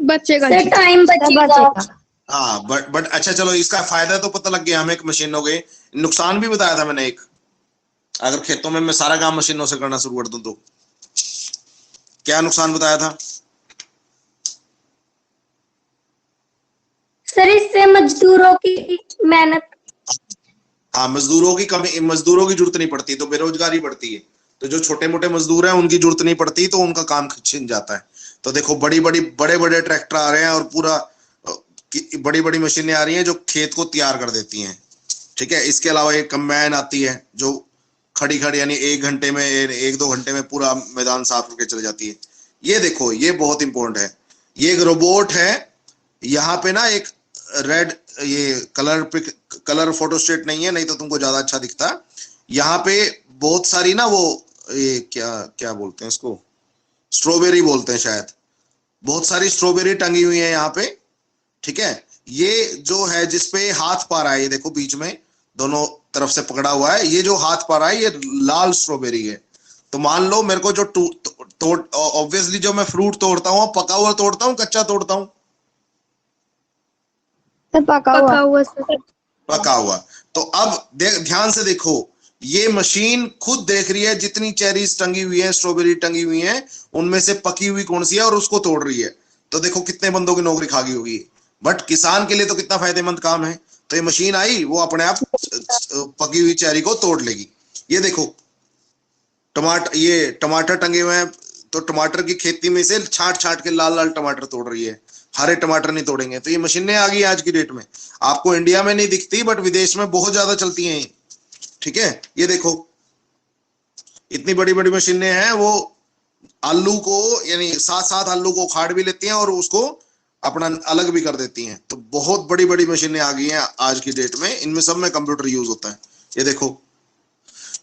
Speaker 3: बचेगा
Speaker 2: सर
Speaker 3: जी।
Speaker 2: टाइम बचेगा।
Speaker 1: हाँ बट अच्छा चलो, इसका फायदा तो पता लग गया हमें, एक मशीन हो गई। नुकसान भी बताया था मैंने एक, अगर खेतों में मैं सारा काम मशीनों से करना शुरू कर दूं तो क्या नुकसान बताया था?
Speaker 2: सर इससे मजदूरों की मेहनत।
Speaker 1: हाँ, मजदूरों की कमी, मजदूरों की जरूरत नहीं पड़ती तो बेरोजगारी बढ़ती है। तो जो छोटे मोटे मजदूर हैं उनकी जरूरत नहीं पड़ती, तो उनका काम छिन जाता है। तो देखो बड़ी बड़ी बड़े बड़े ट्रैक्टर आ रहे हैं और पूरा बड़ी बड़ी मशीनें आ रही हैं जो खेत को तैयार कर देती हैं। ठीक है, इसके अलावा एक कंबाइन आती है जो खड़ी खड़ी यानी 1 घंटे में, 1-2 घंटे में पूरा मैदान साफ करके चली जाती है। ये देखो, ये बहुत इंपॉर्टेंट है। ये एक रोबोट है, यहाँ पे ना एक रेड, ये कलर फोटोस्टेट नहीं है, नहीं तो तुमको ज्यादा अच्छा दिखता। यहाँ पे बहुत सारी ना वो, ये क्या क्या बोलते हैं इसको, स्ट्रॉबेरी बोलते हैं शायद। बहुत सारी स्ट्रॉबेरी टंगी हुई है यहाँ पे। ठीक है, ये जो है जिसपे हाथ पा रहा है, ये देखो बीच में दोनों तरफ से पकड़ा हुआ है, ये जो हाथ पा रहा है ये लाल स्ट्रॉबेरी है। तो मान लो मेरे को जो तोड़, ऑब्वियसली जो मैं फ्रूट तोड़ता हूँ पका हुआ तोड़ता हूँ, कच्चा तोड़ता हूँ?
Speaker 2: पका हुआ।
Speaker 3: सर।
Speaker 1: पका हुआ। तो अब ध्यान से देखो, ये मशीन खुद देख रही है जितनी चेरीज टंगी हुई है, स्ट्रॉबेरी टंगी हुई है, उनमें से पकी हुई कौन सी है और उसको तोड़ रही है। तो देखो कितने बंदों की नौकरी खा गई होगी। बट किसान के लिए तो कितना फायदेमंद काम है। तो ये मशीन आई, वो अपने आप पकी हुई चेरी को तोड़ लेगी। ये देखो ये टमाटर टंगे हुए हैं, तो टमाटर की खेती में से छांट छांट के लाल लाल टमाटर तोड़ रही है, हरे टमाटर नहीं तोड़ेंगे। तो ये मशीनें आ गई आज की डेट में, आपको इंडिया में नहीं दिखती बट विदेश में बहुत ज्यादा चलती हैं। ठीक है, ये देखो इतनी बड़ी बड़ी मशीनें हैं, वो आलू को यानी साथ साथ आलू को उखाड़ भी लेती हैं और उसको अपना अलग भी कर देती हैं। तो बहुत बड़ी बड़ी मशीनें आ गई हैं आज की डेट में, इनमें सब में कंप्यूटर यूज होता है। ये देखो,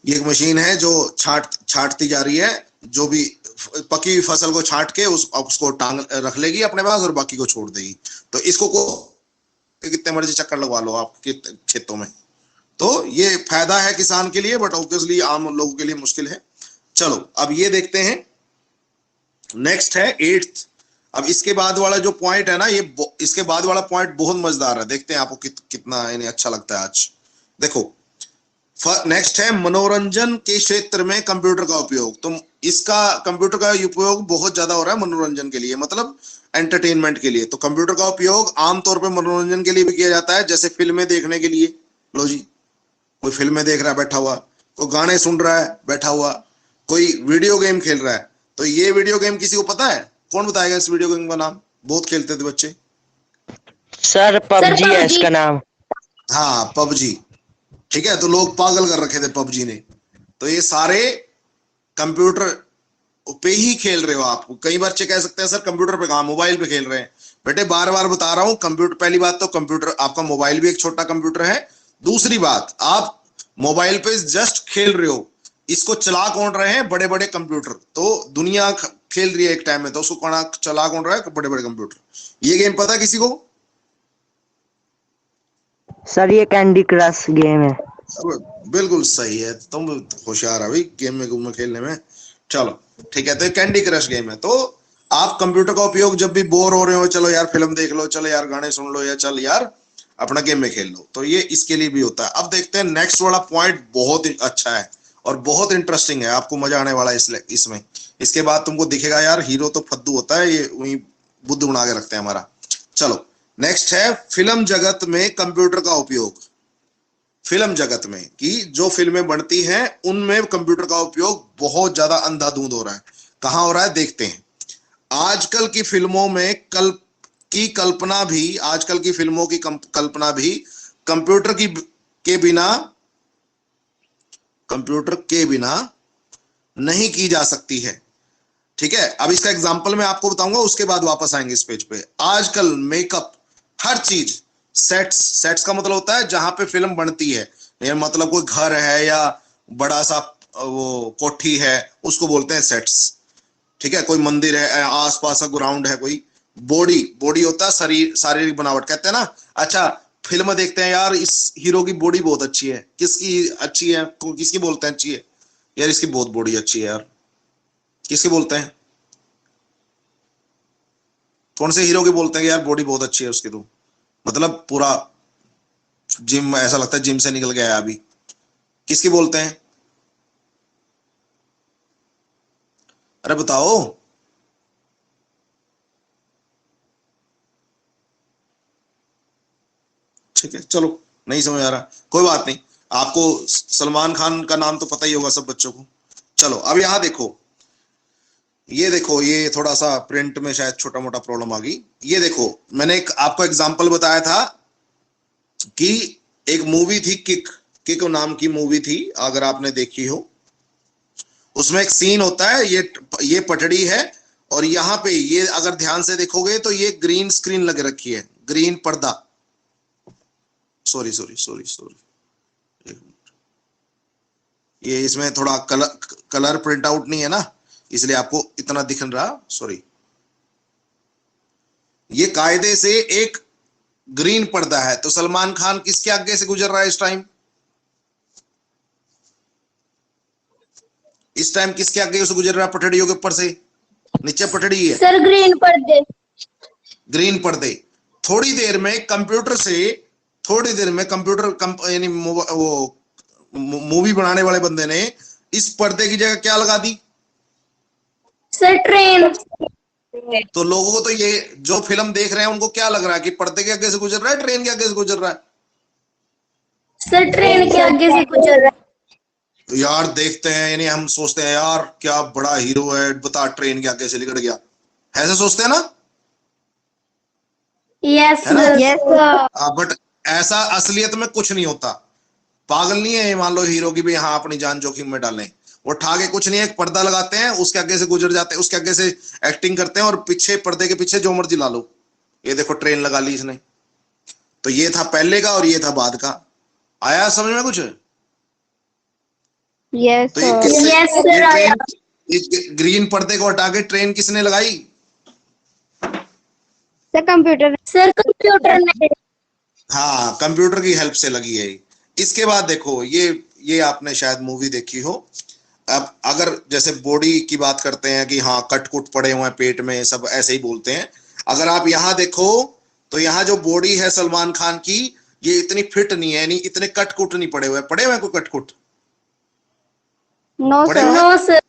Speaker 1: ये एक मशीन है जो छांटती जा रही है, जो भी पकी हुई फसल को छांट के उसको टांग रख लेगी अपने पास और बाकी को छोड़ देगी। तो इसको कितने मर्जी चक्कर लगवा लो आपके खेतों में। तो ये फायदा है किसान के लिए, बट ऑब्वियसली आम लोगों के लिए मुश्किल है। चलो अब ये देखते हैं, नेक्स्ट है 8th। अब इसके बाद वाला जो पॉइंट है ना, ये इसके बाद वाला पॉइंट बहुत मजेदार है, देखते हैं आपको कितना यानी अच्छा लगता है आज। देखो नेक्स्ट है मनोरंजन के क्षेत्र में कंप्यूटर का उपयोग। तो इसका कंप्यूटर का उपयोग बहुत ज्यादा हो रहा है मनोरंजन के लिए, मतलब एंटरटेनमेंट के लिए। तो कंप्यूटर का उपयोग आमतौर पर मनोरंजन के लिए भी किया जाता है, जैसे फिल्में देखने के लिए। लो जी, कोई फिल्में देख रहा है बैठा हुआ, कोई गाने सुन रहा है बैठा हुआ, कोई वीडियो गेम खेल रहा है। तो ये वीडियो गेम किसी को पता है? कौन बताएगा इस वीडियो गेम का नाम? बहुत खेलते थे बच्चे।
Speaker 4: सर पबजी है इसका नाम।
Speaker 1: हाँ पबजी। ठीक है, तो लोग पागल कर रखे थे पबजी ने। तो ये सारे कंप्यूटर पे ही खेल रहे हो आप। कई बच्चे कह सकते हैं सर कंप्यूटर पे कहां, मोबाइल पे खेल रहे हैं। बेटे बार बार बता रहा हूं, कंप्यूटर, पहली बात तो कंप्यूटर, आपका मोबाइल भी एक छोटा कंप्यूटर है। दूसरी बात, आप मोबाइल पे जस्ट खेल रहे हो, इसको चला कौन रहे हैं? बड़े बड़े कंप्यूटर। तो दुनिया खेल रही है एक टाइम में, तो उसको चला कौन रहा है? बड़े बड़े कंप्यूटर। ये गेम पता है किसी को?
Speaker 4: सर ये कैंडी क्रश गेम है।
Speaker 1: बिल्कुल सही है, तुम होशियार है भाई गेम में खेलने में। चलो ठीक है, तो कैंडी क्रश गेम है। तो आप कंप्यूटर का उपयोग जब भी बोर हो रहे हो, चलो यार फिल्म देख लो, चलो यार गाने सुन लो, या चल यार अपना गेम में खेल लो, तो ये इसके लिए भी होता है। अब देखते हैं नेक्स्ट वाला पॉइंट, बहुत अच्छा है और बहुत इंटरेस्टिंग है, आपको मजा आने वाला है इसमें। इसके बाद तुमको दिखेगा यार हीरो तो फद्दू होता है, ये वही बुद्ध बना के रखते हैं हमारा। चलो नेक्स्ट है फिल्म जगत में कंप्यूटर का उपयोग। फिल्म जगत में कि जो फिल्में बनती हैं उनमें कंप्यूटर का उपयोग बहुत ज्यादा अंधाधुंध हो रहा है। कहां हो रहा है देखते हैं। आजकल की फिल्मों में कल्पना भी, आजकल की फिल्मों की कल्पना भी कंप्यूटर के बिना नहीं की जा सकती है। ठीक है, अब इसका एग्जांपल मैं आपको बताऊंगा, उसके बाद वापस आएंगे इस पेज पे। आजकल मेकअप, हर चीज, सेट्स का मतलब होता है जहां पे फिल्म बनती है, ये मतलब कोई घर है या बड़ा सा वो कोठी है, उसको बोलते हैं सेट्स। ठीक है, कोई मंदिर है, आसपास का ग्राउंड है, कोई बॉडी होता है शरीर, शारीरिक बनावट कहते हैं ना। अच्छा, फिल्म देखते हैं यार, इस हीरो की बॉडी बहुत अच्छी है, किसकी अच्छी है, किसकी बोलते हैं अच्छी है, यार इसकी बहुत बॉडी अच्छी है यार, किसकी बोलते हैं, कौन से हीरो की बोलते हैं यार बॉडी बहुत अच्छी है उसकी, तो मतलब पूरा जिम, ऐसा लगता है जिम से निकल गया है अभी, किसकी बोलते हैं, अरे बताओ। ठीक है, चलो नहीं समझ आ रहा, कोई बात नहीं, आपको सलमान खान का नाम तो पता ही होगा सब बच्चों को। चलो अब यहां देखो, ये देखो, ये थोड़ा सा प्रिंट में शायद छोटा मोटा प्रॉब्लम आ गई। ये देखो, मैंने एक आपको एग्जांपल बताया था कि एक मूवी थी किक, किक नाम की मूवी थी, अगर आपने देखी हो, उसमें एक सीन होता है, ये पटड़ी है, और यहाँ पे ये अगर ध्यान से देखोगे तो ये ग्रीन स्क्रीन लग रखी है, ग्रीन पर्दा, सॉरी सॉरी सॉरी सॉरी, ये इसमें थोड़ा कलर प्रिंट आउट नहीं है ना, इसलिए आपको इतना दिख रहा, सॉरी। ये कायदे से एक ग्रीन पर्दा है, तो सलमान खान किसके आगे से गुजर रहा है इस टाइम, इस टाइम किसके आगे से गुजर रहा है, पटड़ियों के ऊपर से, नीचे पटड़ी है
Speaker 2: सर ग्रीन पर्दे।
Speaker 1: ग्रीन पर्दे। थोड़ी देर में कंप्यूटर यानी वो मूवी बनाने वाले बंदे ने इस पर्दे की जगह क्या लगा दी,
Speaker 2: सर ट्रेन।
Speaker 1: तो लोगों को तो ये जो फिल्म देख रहे हैं उनको क्या लग रहा है कि पर्दे के आगे से गुजर रहा है, ट्रेन के आगे से गुजर रहा है,
Speaker 2: सर ट्रेन के आगे से गुजर रहा है।
Speaker 1: तो यार देखते हैं, यानी हम सोचते हैं यार क्या बड़ा हीरो है, बता ट्रेन के आगे से निकल गया, ऐसे सोचते हैं ना,
Speaker 2: यस
Speaker 1: है ना?
Speaker 2: Yes sir.
Speaker 1: बट ऐसा असलियत में कुछ नहीं होता, पागल नहीं है, मान लो हीरो की भी हाँ अपनी जान जोखिम में डालें, वो ठाके कुछ नहीं है, एक पर्दा लगाते हैं, उसके आगे से गुजर जाते हैं, उसके आगे से एक्टिंग करते हैं, और पीछे पर्दे के पीछे जो मर्जी ला लो, ये देखो ट्रेन लगा ली इसने, तो ये था पहले का और ये था बाद का, आया समझ में कुछ,
Speaker 2: यस
Speaker 1: तो ये
Speaker 2: सर।
Speaker 1: किससे,
Speaker 2: यस
Speaker 1: ये
Speaker 2: सर आया।
Speaker 1: ट्रेन, इस ग्रीन पर्दे को हटा के ट्रेन किसने लगाई,
Speaker 2: सर कंप्यूटर। सर कंप्यूटर ने।
Speaker 1: हाँ कंप्यूटर की हेल्प से लगी है। इसके बाद देखो, ये आपने शायद मूवी देखी हो, अब अगर जैसे बॉडी की बात करते हैं कि हाँ कट कुट पड़े हुए हैं पेट में, सब ऐसे ही बोलते हैं, अगर आप यहाँ देखो तो यहाँ जो बॉडी है सलमान खान की, ये इतनी फिट नहीं है, नहीं इतने कट कुट नहीं पड़े हुए, पड़े हुए कोई कट कुट,
Speaker 2: नो
Speaker 1: पड़े
Speaker 2: सर।
Speaker 1: हुए?
Speaker 2: No sir.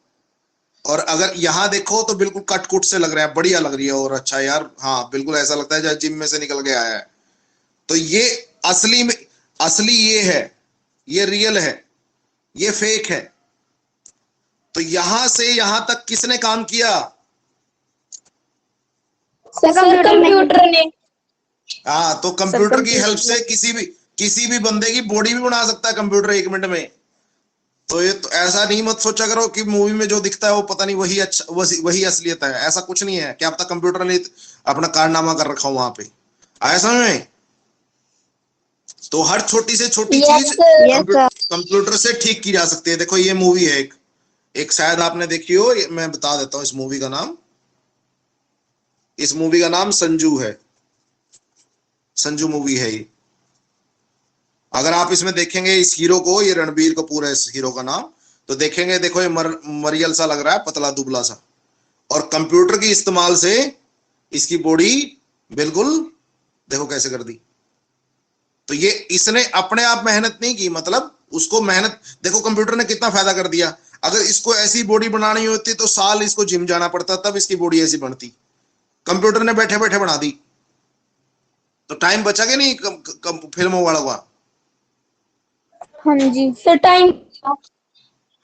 Speaker 1: और अगर यहाँ देखो तो बिल्कुल कट कुट से लग रहा है, बढ़िया लग रही है, और अच्छा यार, हाँ बिल्कुल ऐसा लगता है जैसे जिम में से निकल के आया है। तो ये असली में, असली ये है, ये रियल है, ये फेक है। तो यहां से यहां तक किसने काम किया,
Speaker 2: सर कंप्यूटर ने।
Speaker 1: हाँ, तो कंप्यूटर की हेल्प से किसी भी बंदे की बॉडी भी बना सकता है कंप्यूटर 1 मिनट में। तो ये तो ऐसा नहीं मत सोचा करो कि मूवी में जो दिखता है वो पता नहीं वही अच्छा, वही असलियत है, ऐसा कुछ नहीं है, क्या पता कंप्यूटर ने अपना कारनामा कर रखा हो वहां पे, आया समझ में। तो हर छोटी से छोटी चीज कंप्यूटर से ठीक की जा सकती है। देखो ये मूवी है एक शायद आपने देखी हो, मैं बता देता हूं इस मूवी का नाम, इस मूवी का नाम संजू है, संजू मूवी है ये। अगर आप इसमें देखेंगे इस हीरो को, ये रणबीर कपूर है इस हीरो का नाम, तो देखेंगे, देखो ये मरियल सा लग रहा है, पतला दुबला सा, और कंप्यूटर की इस्तेमाल से इसकी बॉडी बिल्कुल देखो कैसे कर दी। तो ये इसने अपने आप मेहनत नहीं की, मतलब उसको मेहनत, देखो कंप्यूटर ने कितना फायदा कर दिया। अगर इसको ऐसी बॉडी बनानी होती तो साल इसको जिम जाना पड़ता, तब इसकी बॉडी ऐसी बनती, कंप्यूटर ने बैठे बैठे बना दी, तो टाइम बचा के नहीं फिल्मों वाला हुआ।
Speaker 2: हाँ जी सर, टाइम।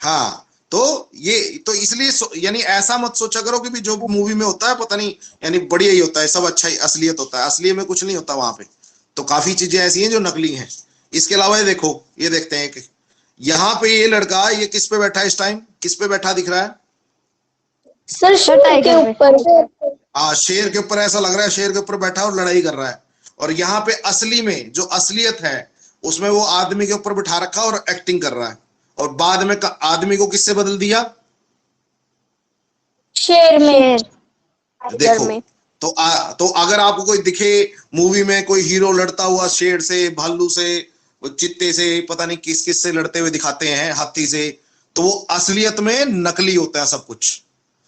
Speaker 1: हाँ, तो ये तो इसलिए यानी ऐसा मत सोचा करो कि भी जो मूवी में होता है पता नहीं यानी बढ़िया ही होता है, सब अच्छा ही असलियत होता है, असलियत में कुछ नहीं होता वहां पे, तो काफी चीजें ऐसी हैं जो नकली हैं। इसके अलावा ये देखो, ये देखते हैं कि यहाँ पे ये लड़का, ये किस पे बैठा है इस टाइम, किस पे बैठा दिख रहा है,
Speaker 2: सर शेर के ऊपर।
Speaker 1: हाँ, शेर के ऊपर ऐसा लग रहा है, शेर के ऊपर बैठा और लड़ाई कर रहा है। और यहाँ पे असली में जो असलियत है उसमें वो आदमी के ऊपर बिठा रखा और एक्टिंग कर रहा है। और बाद में आदमी को किससे बदल दिया?
Speaker 2: शेर में।
Speaker 1: देखो, तो अगर आपको कोई दिखे मूवी में कोई हीरो लड़ता हुआ शेर से, भालू से, वो चित्ते से, पता नहीं किस किस से लड़ते हुए दिखाते हैं, हाथी से, तो वो असलियत में नकली होता है सब कुछ।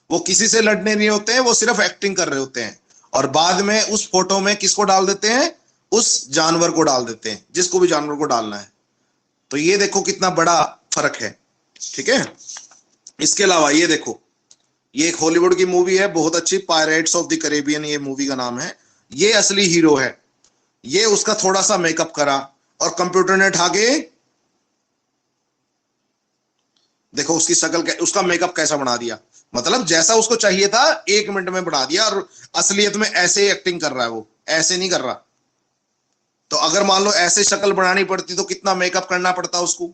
Speaker 1: वो किसी से लड़ने नहीं होते हैं, वो सिर्फ एक्टिंग कर रहे होते हैं। और बाद में उस फोटो में किसको डाल देते हैं? उस जानवर को डाल देते हैं, जिसको भी जानवर को डालना है। तो ये देखो कितना बड़ा फर्क है। ठीक है, इसके अलावा ये देखो, ये एक हॉलीवुड की मूवी है बहुत अच्छी, पायरेट्स ऑफ द कैरेबियन ये मूवी का नाम है। ये असली हीरो है, ये उसका थोड़ा सा मेकअप करा और कंप्यूटर ने उठा के देखो उसकी शक्ल, उसका मेकअप कैसा बना दिया। मतलब जैसा उसको चाहिए था 1 मिनट में बना दिया। और असलियत में ऐसे एक्टिंग कर रहा है, वो ऐसे नहीं कर रहा। तो अगर मान लो ऐसे शक्ल बनानी पड़ती तो कितना मेकअप करना पड़ता, उसको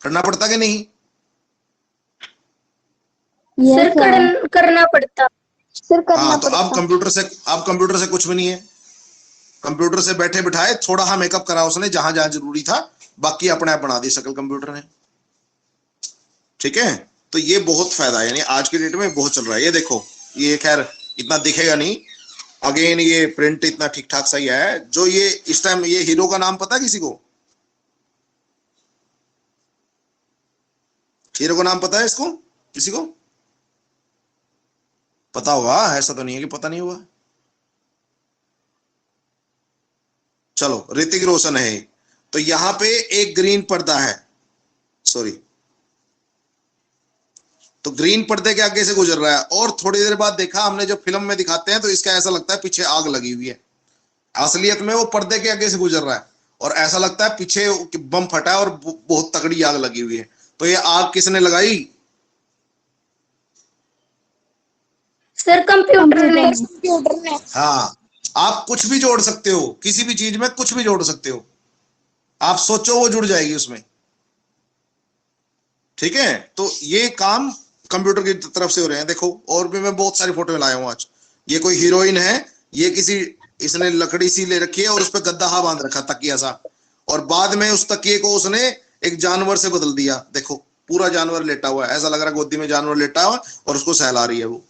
Speaker 1: करना पड़ता कि नहीं?
Speaker 2: सर करना पड़ता।
Speaker 1: हाँ, तो अब कंप्यूटर से कुछ भी नहीं है। कंप्यूटर से बैठे बिठाए थोड़ा सा मेकअप करा उसने जहां जहां जरूरी था, बाकी अपने आप बना दी शक्ल कंप्यूटर ने। ठीक है, तो ये बहुत फायदा है, यानी आज की डेट में बहुत चल रहा है। ये देखो, ये खैर इतना दिखेगा नहीं, अगेन ये प्रिंट इतना ठीक ठाक सही है। जो ये इस टाइम ये हीरो का नाम पता है किसी को? हीरो का नाम पता है इसको? किसी को पता होगा, ऐसा तो नहीं है कि पता नहीं होगा। चलो, ऋतिक रोशन है। तो यहां पे एक ग्रीन पर्दा है, सॉरी, तो ग्रीन पर्दे के आगे से गुजर रहा है। और थोड़ी देर बाद देखा हमने, जब फिल्म में दिखाते हैं तो इसका ऐसा लगता है पीछे आग लगी हुई है। असलियत में वो पर्दे के आगे से गुजर रहा है और ऐसा लगता है पीछे बम फटा है और बहुत तगड़ी आग लगी हुई है। तो ये आग किसने लगाई?
Speaker 2: सर कंप्यूटर ने।
Speaker 1: हाँ, आप कुछ भी जोड़ सकते हो, किसी भी चीज में कुछ भी जोड़ सकते हो। आप सोचो वो जुड़ जाएगी उसमें। ठीक है, तो ये काम कंप्यूटर की तरफ से हो रहे हैं। देखो, और भी मैं बहुत सारी फोटो लाया हूं आज। ये कोई हीरोइन है, ये किसी, इसने लकड़ी सी ले रखी है और उस पर गद्दा हा बांध रखा, तकिया सा। और बाद में उस तकिए को उसने एक जानवर से बदल दिया। देखो, पूरा जानवर लेटा हुआ है, ऐसा लग रहा है गोदी में जानवर लेटा हुआ और उसको सहला रही है वो।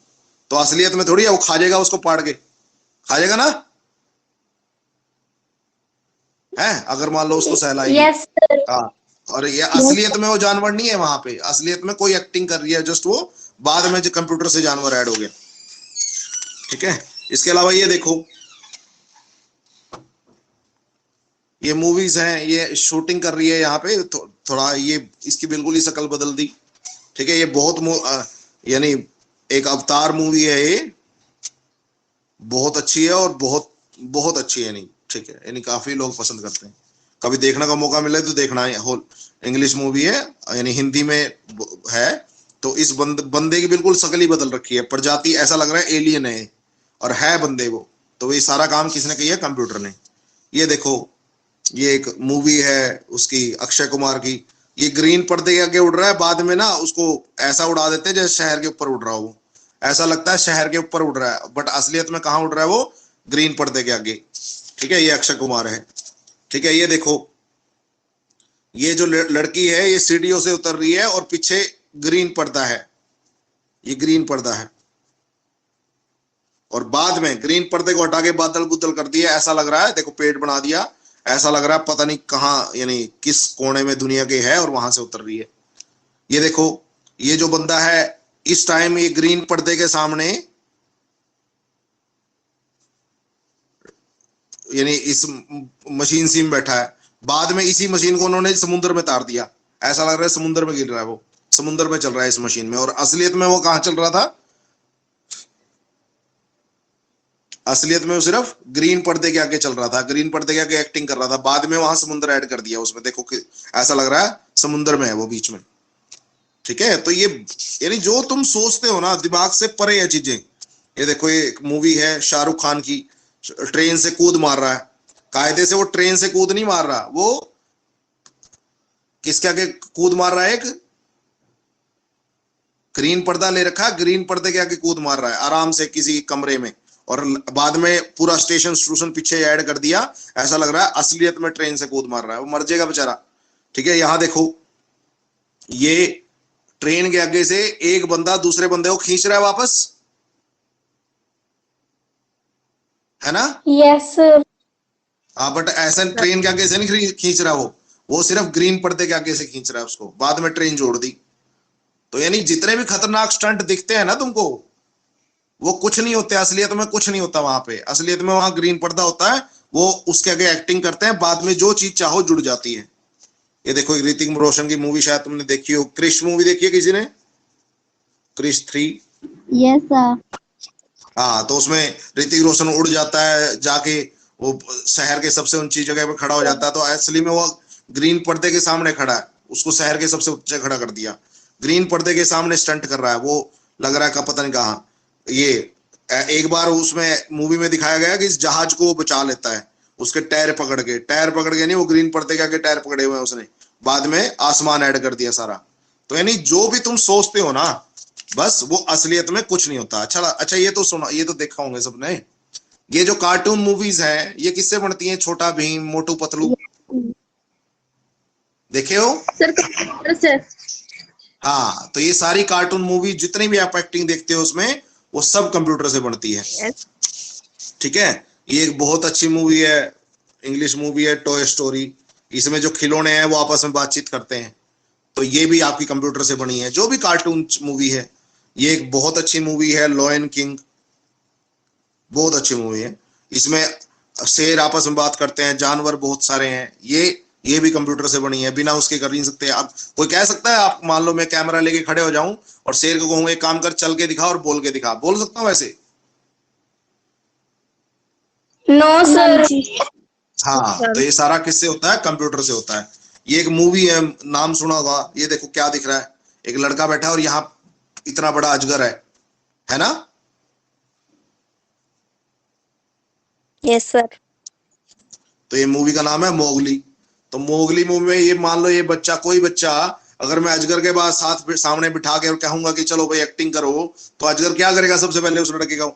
Speaker 1: तो असलियत में थोड़ी है, वो खा जाएगा, उसको पाड़ के खा जाएगा ना, है अगर मान लो उसको सहलाई।
Speaker 2: Yes sir.
Speaker 1: हाँ, और ये असलियत में वो जानवर नहीं है वहां पे, असलियत में कोई एक्टिंग कर रही है, जस्ट वो बाद में जो कंप्यूटर से जानवर ऐड हो गया। ठीक है, इसके अलावा ये देखो, ये मूवीज हैं, ये शूटिंग कर रही है यहाँ पे। थोड़ा ये इसकी बिल्कुल ही शक्ल बदल दी। ठीक है, ये बहुत यानी एक अवतार मूवी है, ये बहुत अच्छी है और बहुत बहुत अच्छी है। नहीं, ठीक है, यानी काफी लोग पसंद करते हैं। कभी देखने का मौका मिले तो देखना है। होल इंग्लिश मूवी है, यानी हिंदी में है। तो इस बंदे की बिल्कुल शक्ल ही बदल रखी है, प्रजाति ऐसा लग रहा है एलियन है और है बंदे वो। तो ये सारा काम किसने किया? कंप्यूटर ने। ये देखो, ये एक मूवी है उसकी, अक्षय कुमार की। ये ग्रीन पर्दे के आगे उड़ रहा है, बाद में ना उसको ऐसा उड़ा देते हैं जैसे शहर के ऊपर उड़ रहा हो। वो ऐसा लगता है शहर के ऊपर उड़ रहा है, बट असलियत में कहाँ उड़ रहा है वो? ग्रीन पर्दे के आगे। ठीक है, ये अक्षय कुमार है। ठीक है, ये देखो, ये जो लड़की है ये सीढ़ियों से उतर रही है और पीछे ग्रीन पर्दा है, ये ग्रीन पर्दा है। और बाद में ग्रीन पर्दे को हटा के बादल बुदल कर दिया, ऐसा लग रहा है, देखो पेड़ बना दिया, ऐसा लग रहा है पता नहीं कहाँ, यानी किस कोने में दुनिया के है और वहां से उतर रही है। ये देखो, ये जो बंदा है इस टाइम ये ग्रीन पर्दे के सामने, यानी इस मशीन सी में बैठा है। बाद में इसी मशीन को उन्होंने समुद्र में तार दिया, ऐसा लग रहा है समुद्र में गिर रहा है, वो समुद्र में चल रहा है इस मशीन में। और असलियत में वो कहाँ चल रहा था? असलियत में वो सिर्फ ग्रीन पर्दे के आगे चल रहा था, ग्रीन पर्दे के आगे एक्टिंग कर रहा था। बाद में वहां समुद्र ऐड कर दिया उसमें, देखो कि ऐसा लग रहा है समुद्र में है वो बीच में। ठीक है, तो ये यानी जो तुम सोचते हो ना, दिमाग से परे है चीजें। ये देखो, ये एक मूवी है शाहरुख खान की, ट्रेन से कूद मार रहा है। कायदे से वो ट्रेन से कूद नहीं मार रहा, वो किसके आगे कूद मार रहा है? एक ग्रीन पर्दा ले रखा है, ग्रीन पर्दे के आगे कूद मार रहा है आराम से किसी कमरे में, और बाद में पूरा स्टेशन पीछे ऐड कर दिया, ऐसा लग रहा है असलियत में ट्रेन से कूद मार रहा है, वो मर जाएगा बेचारा। ठीक है, यहां देखो, ये ट्रेन के आगे से एक बंदा दूसरे बंदे को खींच रहा है वापस, है ना?
Speaker 2: Yes sir.
Speaker 1: हाँ, बट ऐसा ट्रेन के आगे से नहीं खींच रहा, वो सिर्फ ग्रीन पर्दे के आगे से खींच रहा है उसको, बाद में ट्रेन जोड़ दी। तो यानी जितने भी खतरनाक स्टंट दिखते हैं ना तुमको, वो कुछ नहीं होते असलियत में, कुछ नहीं होता वहां पे। असलियत में वहां ग्रीन पर्दा होता है, वो उसके आगे एक्टिंग करते हैं, बाद में जो चीज चाहो जुड़ जाती है। ये देखो, ऋतिक रोशन की मूवी शायद तुमने देखी हो, क्रिश मूवी देखी है किसी ने? क्रिश 3।
Speaker 2: Yes sir.
Speaker 1: हाँ, तो उसमें ऋतिक रोशन उड़ जाता है, जाके वो शहर के सबसे ऊंची जगह पर खड़ा हो जाता है, तो असली में वो ग्रीन पर्दे के सामने खड़ा है, उसको शहर के सबसे ऊंचे खड़ा कर दिया, ग्रीन पर्दे के सामने स्टंट कर रहा है, वो लग रहा है का पता नहीं कहाँ। ये एक बार उसमें मूवी में दिखाया गया कि इस जहाज को वो बचा लेता है, उसके टायर पकड़ के नहीं, वो ग्रीन पर्दे के आगे टायर पकड़े हुए हैं उसने, बाद में आसमान ऐड कर दिया सारा। तो यानी जो भी तुम सोचते हो ना, बस वो असलियत में कुछ नहीं होता। अच्छा, ये तो सुना, ये तो देखा होंगे सबने, ये जो कार्टून मूवीज हैं ये किससे बनती हैं? छोटा भीम, मोटू पतलू, देखे हो?
Speaker 2: सर।
Speaker 1: हाँ, तो ये सारी कार्टून मूवी जितनी भी आप एक्टिंग देखते हो उसमें, वो सब कंप्यूटर से बनती है। ठीक है, ये एक बहुत अच्छी मूवी है, इंग्लिश मूवी है, टॉय स्टोरी। इसमें जो खिलौने हैं वो आपस में बातचीत करते हैं, तो ये भी आपकी कंप्यूटर से बनी है। जो भी कार्टून मूवी है, ये एक बहुत अच्छी मूवी है, लॉयन किंग, बहुत अच्छी मूवी है। इसमें शेर आपस में बात करते हैं, जानवर बहुत सारे हैं, ये भी कंप्यूटर से बनी है, बिना उसके कर नहीं सकते। आप कोई कह सकता है, आप मान लो मैं कैमरा लेके खड़े हो जाऊं और शेर को कहूंगा एक काम कर, चल के दिखा और बोल के दिखा, बोल सकता हूं वैसे?
Speaker 2: No sir.
Speaker 1: हाँ, तो ये सारा किससे होता है? कंप्यूटर से होता है। ये एक मूवी है, नाम सुना होगा, ये देखो क्या दिख रहा है, एक लड़का बैठा है और यहाँ इतना बड़ा अजगर है ना?
Speaker 2: Yes sir.
Speaker 1: तो ये मूवी का नाम है मोगली। तो मोगली मूवी में ये मान लो, ये बच्चा, कोई बच्चा, अगर मैं अजगर के बाद सामने बिठा के और कहूंगा कि चलो भाई एक्टिंग करो, तो अजगर क्या करेगा सबसे पहले उस लड़के का?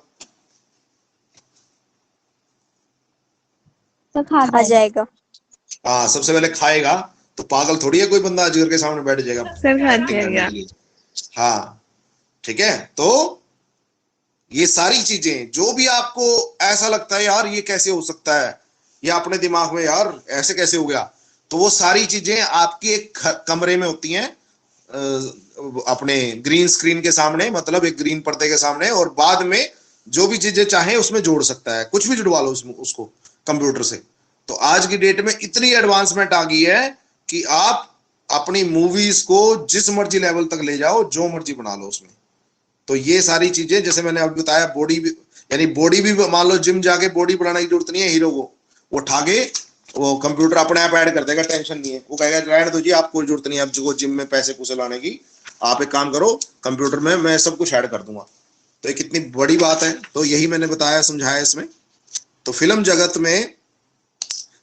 Speaker 2: तो खा जाएगा।
Speaker 1: हाँ, सबसे पहले खाएगा। तो पागल थोड़ी है कोई बंदा अजगर के सामने बैठ जाएगा
Speaker 3: सर खा
Speaker 1: एक्टिंग करने
Speaker 3: जाएगा।
Speaker 1: के लिए। हाँ, ठीक है। तो ये सारी चीजें जो भी आपको ऐसा लगता है यार ये कैसे हो सकता है, या अपने दिमाग में यार ऐसे कैसे हो गया, तो वो सारी चीजें आपकी एक कमरे में होती हैं, अपने ग्रीन स्क्रीन के सामने, मतलब एक ग्रीन पर्दे के सामने, और बाद में जो भी चीजें चाहे उसमें जोड़ सकता है, कुछ भी जुड़वा लो उसको कंप्यूटर से। तो आज की डेट में इतनी एडवांसमेंट आ गई है कि आप अपनी मूवीज को जिस मर्जी लेवल तक ले जाओ, जो मर्जी बना लो उसमें। तो ये सारी चीजें, जैसे मैंने अभी बताया, बॉडी भी, यानी बॉडी भी मान लो जिम जाके बॉडी बनाने की जरूरत नहीं है हीरो को, वो ठाके वो कंप्यूटर अपने आप ऐड कर देगा, टेंशन नहीं है। वो कहेगा रहने दो जी, आपको जरूरत नहीं है अब जिम में पैसे पूसे लाने की, आप एक काम करो, कंप्यूटर में मैं सब कुछ ऐड कर दूंगा। तो ये कितनी बड़ी बात है। तो यही मैंने बताया, समझाया इसमें। तो फिल्म जगत में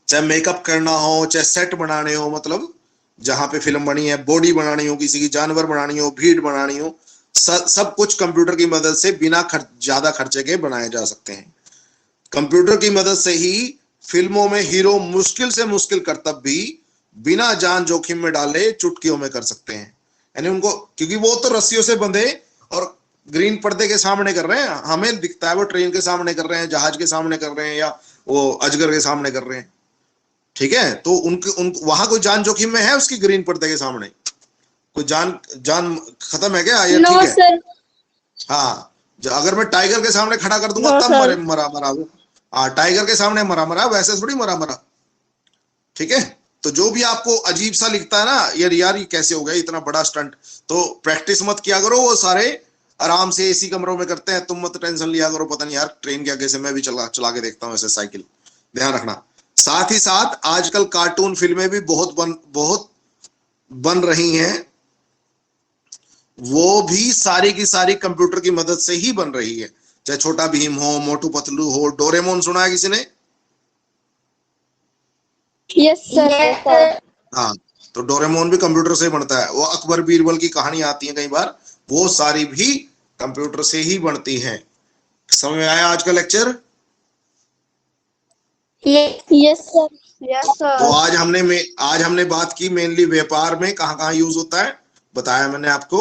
Speaker 1: चाहे मेकअप करना हो, चाहे सेट बनाने हो, मतलब जहां पे फिल्म बनी है, बॉडी बनानी हो, किसी की जानवर बनानी हो, भीड़ बनानी हो, सब कुछ कंप्यूटर की मदद से बिना ज्यादा खर्चे के बनाए जा सकते हैं। कंप्यूटर की मदद से ही फिल्मों में हीरो मुश्किल से मुश्किल कर्तव्य भी बिना जान जोखिम में डाले चुटकियों में कर सकते हैं। यानी उनको, क्योंकि वो तो रस्सियों से बंधे और ग्रीन पर्दे के सामने कर रहे हैं, हमें दिखता है वो ट्रेन के सामने कर रहे हैं, जहाज के सामने कर रहे हैं, या वो अजगर के सामने कर रहे हैं। ठीक है, तो वहां कोई जान जोखिम में है उसकी ग्रीन पर्दे के सामने? कोई जान खत्म है क्या? या ठीक है?
Speaker 2: सर।
Speaker 1: हाँ, अगर मैं टाइगर के सामने खड़ा कर दूंगा तब मरा वो। हाँ, टाइगर के सामने मरा, वैसे थोड़ी मरा। ठीक है, तो जो भी आपको अजीब सा लिखता है ना, यार ये कैसे हो गया इतना बड़ा स्टंट, तो प्रैक्टिस मत किया करो। वो सारे आराम से एसी कमरों में करते हैं, तुम मत टेंशन लिया करो, पता नहीं यार ट्रेन के आगे से मैं भी चला के देखता हूँ ऐसे साइकिल, ध्यान रखना। साथ ही साथ आजकल कार्टून फिल्में भी बहुत बन रही हैं, वो भी सारी की सारी कंप्यूटर की मदद से ही बन रही है। चाहे छोटा भीम हो, मोटू पतलू हो, डोरेमोन सुना है किसी ने?
Speaker 2: Yes sir.
Speaker 1: हाँ, तो डोरेमोन भी कंप्यूटर से बनता है। वो अकबर बीरबल की कहानी आती है कई बार, वो सारी भी कंप्यूटर से ही बनती हैं। समझ में आया आज का लेक्चर?
Speaker 2: Yes sir. यस
Speaker 1: तो
Speaker 2: सर।
Speaker 1: आज हमने बात की मेनली व्यापार में कहाँ कहाँ यूज होता है, बताया मैंने आपको।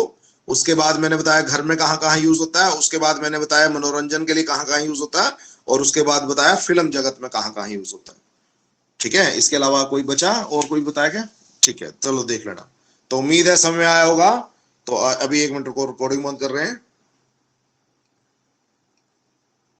Speaker 1: उसके बाद मैंने बताया घर में कहाँ कहाँ यूज होता है। उसके बाद मैंने बताया मनोरंजन के लिए कहाँ कहाँ यूज होता है। और उसके बाद बताया फिल्म जगत में कहाँ कहाँ यूज होता है। ठीक है, इसके अलावा कोई बचा और कोई बताया क्या? ठीक है, चलो देख लेना। तो उम्मीद है समझ में आया होगा। तो अभी 1 मिनट को रिकॉर्डिंग बंद कर रहे हैं।